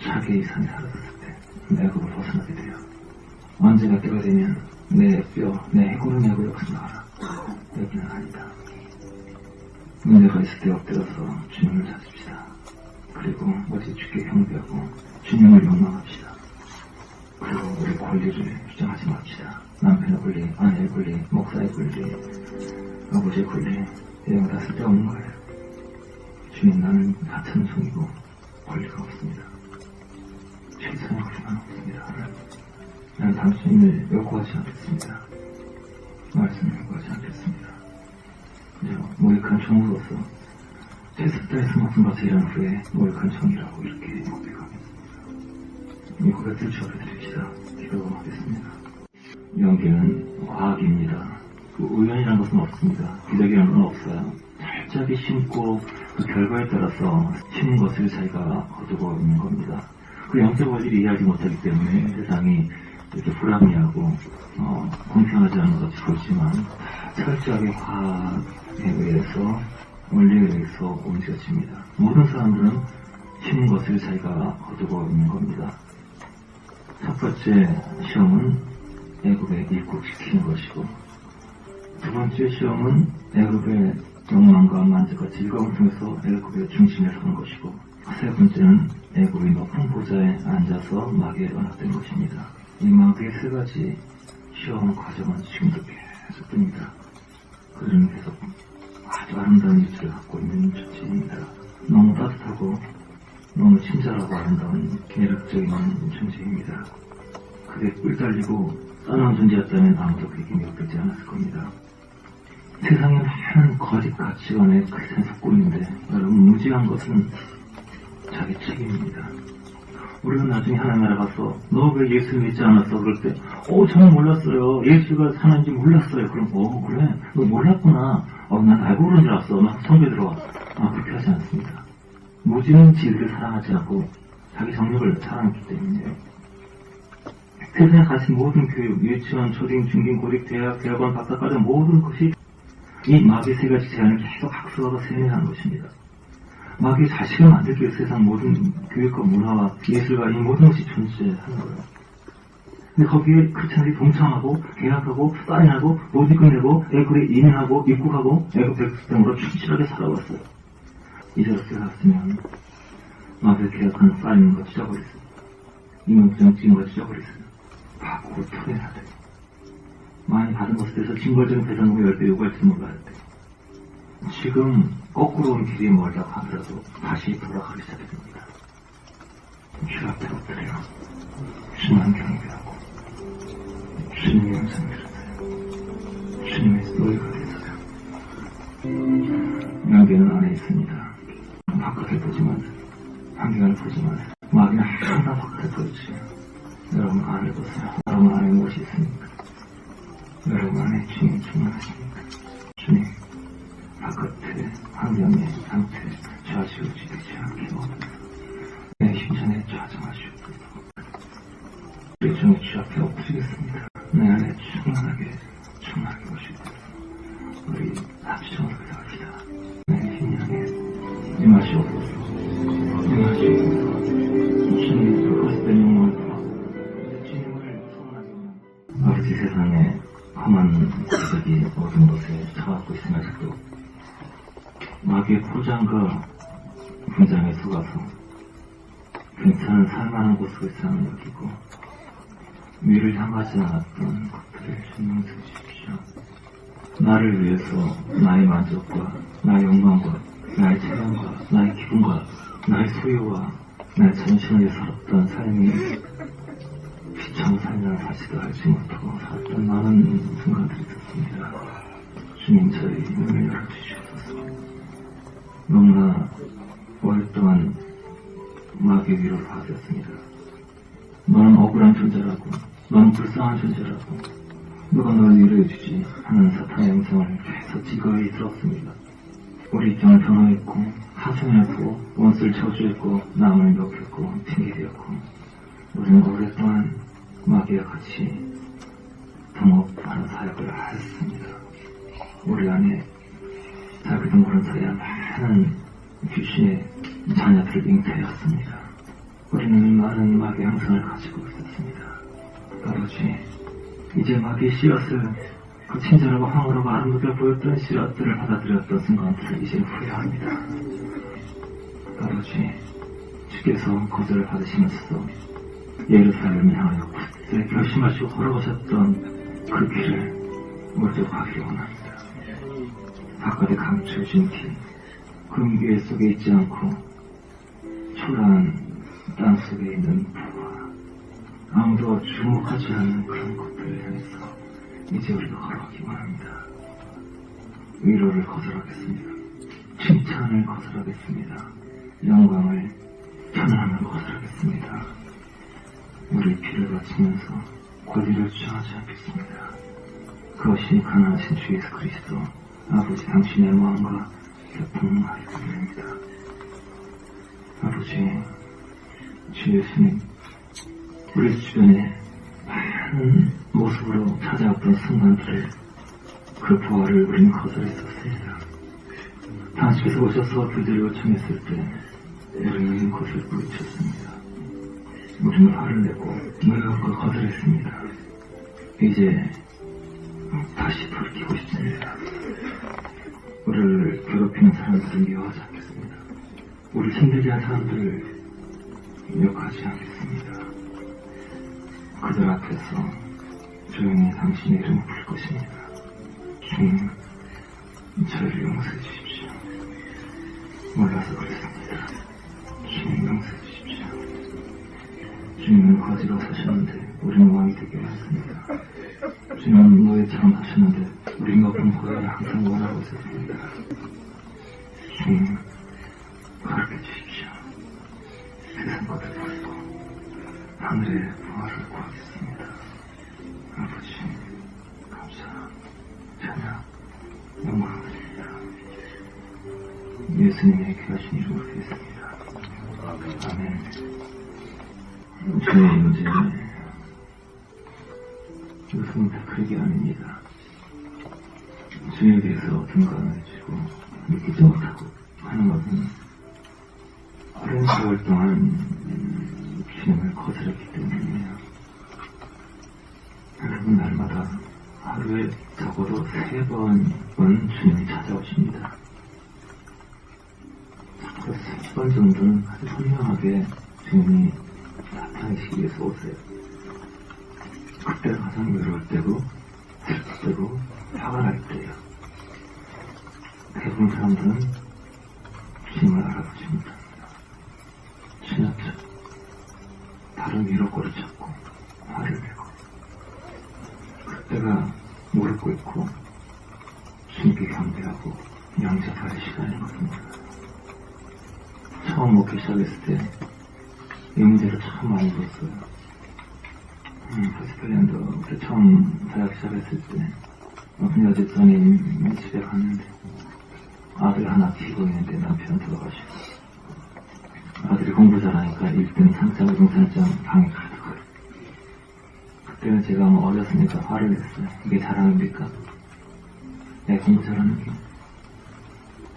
자기의 이상이 사라졌을 때 애굽을 벗어나게 돼요. 언제가 때가 되면 내 뼈, 내 해골을 메고 역사하라. 여기는 아니다. 문제가 있을 때 엎드려서 주님을 찾읍시다. 그리고 어디 주께 경배하고 주님을 욕망합시다. 그리고 우리 권리를 주장하지 맙시다. 남편의 권리, 아내의 권리, 목사의 권리, 아버지의 권리 이런 거 다 쓸데없는 거예요. 주님 나는 같은 종이고 권리가 없습니다. 최선의 권리만 없습니다. 나는 당신을 요구하지 않겠습니다. 말씀을 요구하지 않겠습니다. 그저 모익한 종으로서 제 숫자에서 목숨 바쳐 일한 후에 모익한 종이라고 이렇게 고백하겠습니다. 이 고백들 주어드립시다. 기도하겠습니다. 연기는 과학입니다. 그 우연이라는 것은 없습니다. 기적이라는 건 없어요. 철저하게 심고 그 결과에 따라서 심은 것을 자기가 거두고 있는 겁니다. 그 영적 원리를 이해하지 못하기 때문에 세상이 이렇게 불합리하고 공평하지 않은 것이 보이지만 철저하게 과학에 의해서 원리에 의해서 움직여집니다. 모든 사람들은 심은 것을 자기가 거두고 있는 겁니다. 첫 번째 시험은 애굽에 입국시키는 것이고 두 번째 시험은 애굽의 영광과 만족과 즐거움을 통해서 애굽의 중심에 서는 것이고 세 번째는 애굽의 높은 보좌에 앉아서 마귀에 언락된 것입니다. 이 마귀의 세 가지 시험 과정은 지금도 계속됩니다. 그들은 계속 아주 아름다운 입술을 갖고 있는 존재입니다. 너무 따뜻하고 너무 친절하고 아름다운 매력적인 존재입니다. 그게 꿀 달리고 싸나운 존재였다면 아무도 그에게 미혹되지 않았을 겁니다. 세상에 많은 거짓 가치관에 크게 속고 있는데 여러분 무지한 것은 자기 책임입니다. 우리는 나중에 하나님 나라 가서 너 왜 예수를 믿지 않았어? 그럴 때 저는 몰랐어요. 예수가 사는지 몰랐어요. 그럼 그래? 너 몰랐구나. 난 알고 그런 줄 알았어. 나 성교에 들어와. 그렇게 하지 않습니다. 무지는 지들을 사랑하지 않고 자기 정력을 사랑했기 때문에 세상에 가진 모든 교육, 유치원, 초등, 중딩, 고등, 대학, 대학원, 박사과정 모든 것이 이 마귀 세 가지 제안을 계속 학습하고 세뇌하는 것입니다. 마귀의 자식을 만들기 위해 세상 모든 교육과 문화와 예술과 이 모든 것이 존재하는 거예요. 근데 거기에 크리스찬들이 동참하고 계약하고 사인하고 모든 끝내고 애굽에 이민하고 입국하고 애굽 백성으로 충실하게 살아왔어요. 이제로 생각했으면 마귀가 계약한 사인인 거 찢어버렸어요. 임명장 찍은 거 찢어버렸어요. 바꾸고 토해야 돼요. 많이 받은 것에 대해서 징벌적인 배상금을 10배 요구할지 몰라야 돼요. 지금 거꾸로 온 길이 멀다고 하더라도 다시 돌아가기 시작됩니다. 주 앞에 엎드려 주만 경배하고 주님의 음성을 들으세요. 주님의 노래가 되세요. 마귀는 안에 있습니다. 바깥에 보지만 환경을 보지만 마귀는 항상 바깥에 보이지. 여러분 안에 보세요. 여러분 안에 무엇이 있습니까? 여러분 안에 주님이 충만하십니까? 주님 바깥의 환경의 상태 좌지우지되지 않게 얻어서 내 심전에 좌정하시옵소서. 우리 주님 주 앞에 엎드리겠습니다. 내 안에 충만하게 오시옵소서. 우리 합심으로 기도합시다. 내 심령에 임하시옵소서. 임하시옵소서. 주님 거짓된 영광을 보아 주님을 소원하게 하는 아버지 세상에 험한 기적이 모든 곳에 처하고 있으면서도 마귀의 포장과 분장에 속아서 괜찮은 살만한 곳으로 있으면 여기고 위를 향하지 않았던 것들을 신경 쓰십시오. 나를 위해서 나의 만족과 나의 욕망과 나의 체면과 나의 기분과 나의 소유와 나의 전신을 위해 살았던 삶이 비참 삶이라는 사실을 알지 못하고 살았던 많은 순간들이 있었습니다. 주님 저희 눈을 열어주시옵소서. 너무나 오랫동안 마귀의 위로를 받았습니다. 너는 억울한 존재라고, 너는 불쌍한 존재라고, 누가 너를 위로해주지 하는 사탄의 음성을 계속 지거히 들었습니다. 우리 입장을 변호했고, 하소연했고, 원수를 저주했고, 남을 욕했고, 핑계대었고, 우리는 오랫동안 마귀와 같이 동업하는 사역을 하였습니다. 우리 안에 자기 동물은 사이에 많은 귀신의 자녀들을 잉태하였습니다. 우리는 많은 마귀의 형상을 가지고 있었습니다. 아버지, 이제 마귀의 씨앗을 그 친절하고 황홀하고 아름답게 보였던 씨앗들을 받아들였던 순간들을 이제 후회합니다. 아버지, 주께서 거절을 받으시면서 예루살렘을 향하여 굳게 결심하시고 걸어가셨던 그 길을 우리도 가기를 원합니다. 바깥에 감춰진 길, 금괴 속에 있지 않고 초라한 땅 속에 있는 부와 아무도 주목하지 않는 그런 것들을 향해서 이제 우리가 걸어가기 원합니다. 위로를 거절하겠습니다. 칭찬을 거절하겠습니다. 영광을 편안함을 거절하겠습니다. 우리 피를 바치면서 권리를 주장하지 않겠습니다. 그것이 가난하신 주 예수 그리스도 아버지 당신의 마음과 교통하게 됩니다. 아버지, 주 예수님, 우리 주변에 많은 모습으로 찾아왔던 순간들을 그 부활을 우리는 거절했었습니다. 당신께서 오셔서 그들을 요청했을 때 우리는 그것을 부딪혔습니다. 우리는 화를 내고 노력을 거절했습니다. 이제 다시 돌이키고 싶습니다. 우리를 괴롭히는 사람들을 미워하지 않겠습니다. 우리를 힘들게 한 사람들을 욕하지 않겠습니다. 그들 앞에서 조용히 당신의 이름을 부를 것입니다. 주님, 저희를 용서해 주십시오. 몰라서 그랬습니다. 주님 용서해 주십시오. 주님은 거지로 사셨는데 우리는 왕이 되게 하였습니다. 주님은 노예처럼 하셨는데 우리는 높은 고향을 항상 원하고 있었습니다. 주님, 가르쳐 주십시오. 세상 것을 버리고 하늘의 부활을 구하겠습니다. 아버지, 감사, 찬양, 영광을 드립니다. 예수님의 귀하신 이름으로 드리겠습니다. 아멘. 저의 문제는 이것은 다크릭이 아닙니다. 주님에 대해서 등간을 주고 믿기지 못하고 하는 것은 오랜 세월 동안 주님을 거절했기 때문이에요. 여러분 날마다 하루에 적어도 3번은 주님이 찾아오십니다. 그 3번 정도는 아주 선명하게 주님이 나타내시기 위해서 오세요. 그때가 가장 외로울 때고 슬플 때고 화가 날 때예요. 죽은 사람들은 주님을 알아보지 못합니다. 지나쳐 다른 위로 꼬리 잡고 화를 내고 그때가 무릎 꿇고 주님께 경배하고 영접할 시간인 것입니다. 처음 목회 시작했을 때 이 문제를 참 많이 봤어요. 프레스펠랜드 때 처음 사역 시작했을 때 어떤 여직선이 집에 갔는데 아들 하나 키우고 있는데 남편 들어가시고 아들이 공부 잘하니까 1등 상장, 2등 상장 방에 가득하고 그때는 제가 어렸으니까 화를 냈어요. 이게 자랑입니까? 내 공부 잘하는 게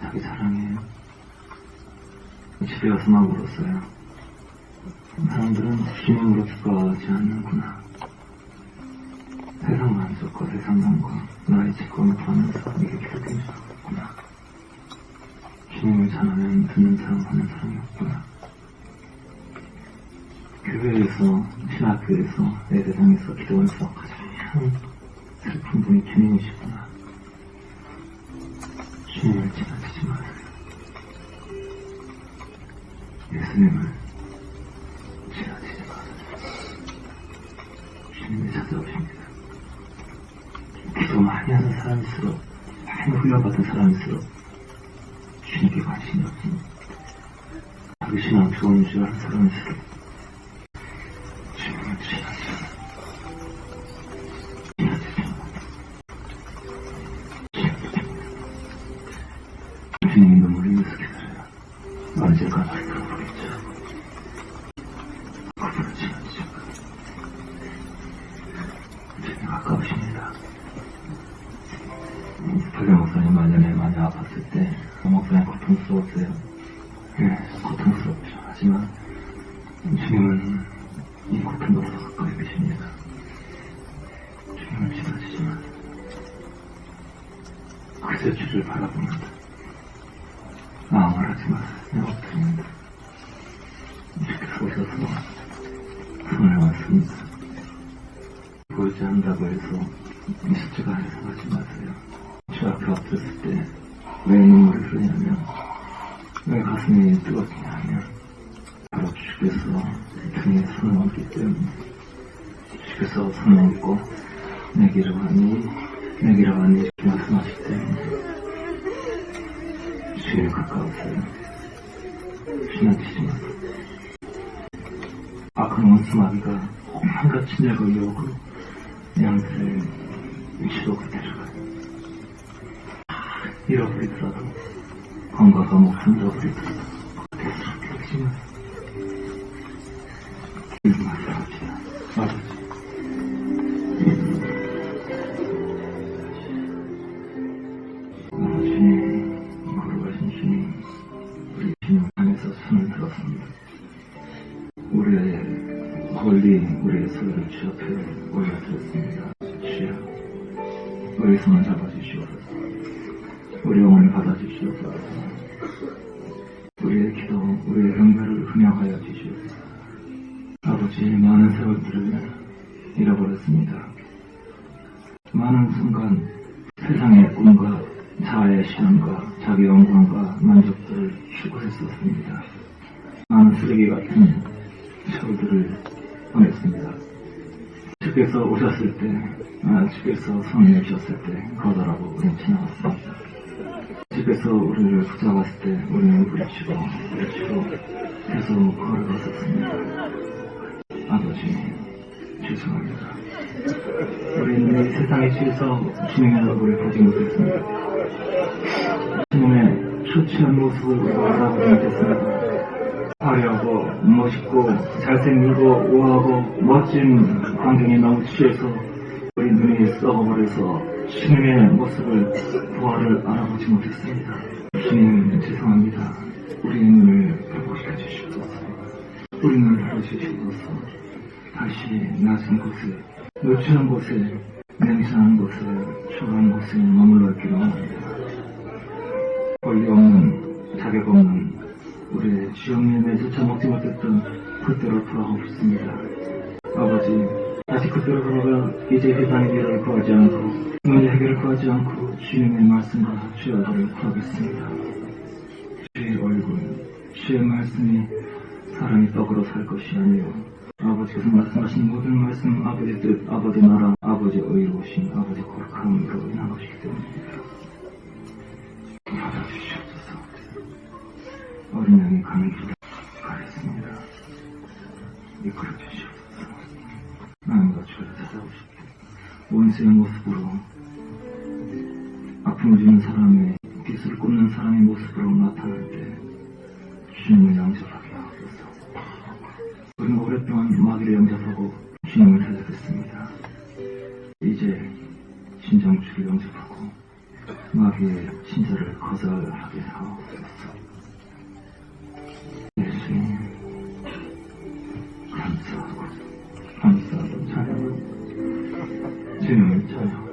자기 자랑이에요. 집에 가서 막 울었어요. 사람들은 주님으로 기뻐하지 않는구나. 세상 만족과 세상감과 나의 직권을 구하면서 이게 기록된 줄 알았구나. 주님을 전하면 듣는 사람 하는 사람이 없구나. 교회에서, 신학교에서, 내 세상에서, 기도원에서 가장 슬픈 분이 주님이시구나. 주님을 지나치지 마세요. 예수님을 지나치지 마세요. 주님이 찾아오십니다. 기도 많이 하는 사람일수록, 많이 훈련받은 사람일수록 주님께 관심이 없습니다. 자기 신앙 좋은 줄 아는 사람일수록 주님을 지나치지 주님이 눈물 흘리면서 기다려요. 언젠가 나를 들어보겠죠. 그분을 지나치죠. 주님 가까우십니다. 설교 목사님 말년에 많이 아팠을 때 목사님 고통스러웠어요. 네, 고통스럽죠. 하지만 주님은 이 고통보다 더 가까이 계십니다. 주님을 지나치지만 그저 주를 바라봅니다. 마음을 하지 마세요. 엎드립니다. 주께서 오셔서 손을 왔습니다. 보이지 않는다고 해서 이 십자가 안에서 하지 마세요. 주 앞에 엎드렸을 때 왜 눈물을 흐르냐면 왜 가슴이 뜨겁냐 하면 바로 주께서 등에 손을 얹기 때문에 주께서 손을 얹고 내기로 하니 이렇게 말씀하시기 때문에 주님 가까우세요. 지나치지 마세요. 악한 원수마귀가 한같이 내고 이어오고 양들을 위치로 데려가요. 잃어버리더라도 건강과 목숨 잃어버리더라도 대수롭게 하지 마세요. 이렇게 말씀합시다. 아버지 주님, 걸어가신 주님, 우리 주님 안에서 손을 들었습니다. 우리의 권리, 우리의 소유를 주 앞에 올려드렸습니다. 주여, 우리의 손을 잡아주시옵소서. 우리 영혼을 받아주시옵소서. 우리의 기도, 우리의 응답을 흥명하여 주시옵소서. 아버지, 많은 세월들을 잃어버렸습니다. 많은 순간 세상의 꿈과 자아의 실현과 자기 영광과 만족들을 추구했었습니다. 많은 쓰레기 같은 세월들을 보냈습니다. 주께서 오셨을 때, 주께서 손을 내주셨을 때 거절하고 우리는 지나갔습니다. 주께서 우리를 붙잡았을 때 우리는 부딪히고 계속 걸어갔었습니다. 아버지, 죄송합니다. 우리는 이 세상의 주에서 주님의 얼굴을 보지 못했습니다. 주님의 초췌한 모습을 우리가 알아보지 못했습니다. 화려하고 멋있고 잘생기고 우아하고 멋진 광경에 너무 취해서 우리 눈이 썩어버려서 주님의 모습을 부활을 알아보지 못했습니다. 주님 죄송합니다. 우리의 눈을 회복시켜 주시옵소서. 우리 눈을 열어주시옵소서. 다시 낮은 곳에, 노출한 곳에, 냄새나는 곳에, 초라한 곳에 머물러 있기로 합니다. 권리 없는, 자격 없는 우리의 주영님에 조차 먹지 못했던 그때로 돌아가고 싶습니다. 아버지, 다시 그때로 돌아가 이 이제 세상의 위로를 구하지 않고 문제 해결을 구하지 않고 주님의 말씀과 주의 아들을 구하겠습니다. 주의 얼굴, 주의 말씀이 사람이 떡으로 살 것이 아니요 아버지께서 말씀하신 모든 말씀, 아버지 뜻, 아버지 나라, 아버지 의로우신 아버지 거룩함으로 인한 것이기 때문입니다. 받아주시옵소서. 어린 양이 가는 길을 가겠습니다. 이끌어 주시옵소서. 하나님과 주를 찾아오십시오. 원수의 모습으로 아픔을 주는 사람의 기술을 꼽는 사람의 모습으로 나타날 때 주님을 영접하게 하옵소서. 우리는 오랫동안 마귀를 영접하고 주님을 찾아듣습니다. 이제 진정 주를 영접하고 마귀의 친절을 거절하게 하옵소서. 예수님 감사하고 찬양하고 주님을 찬양하고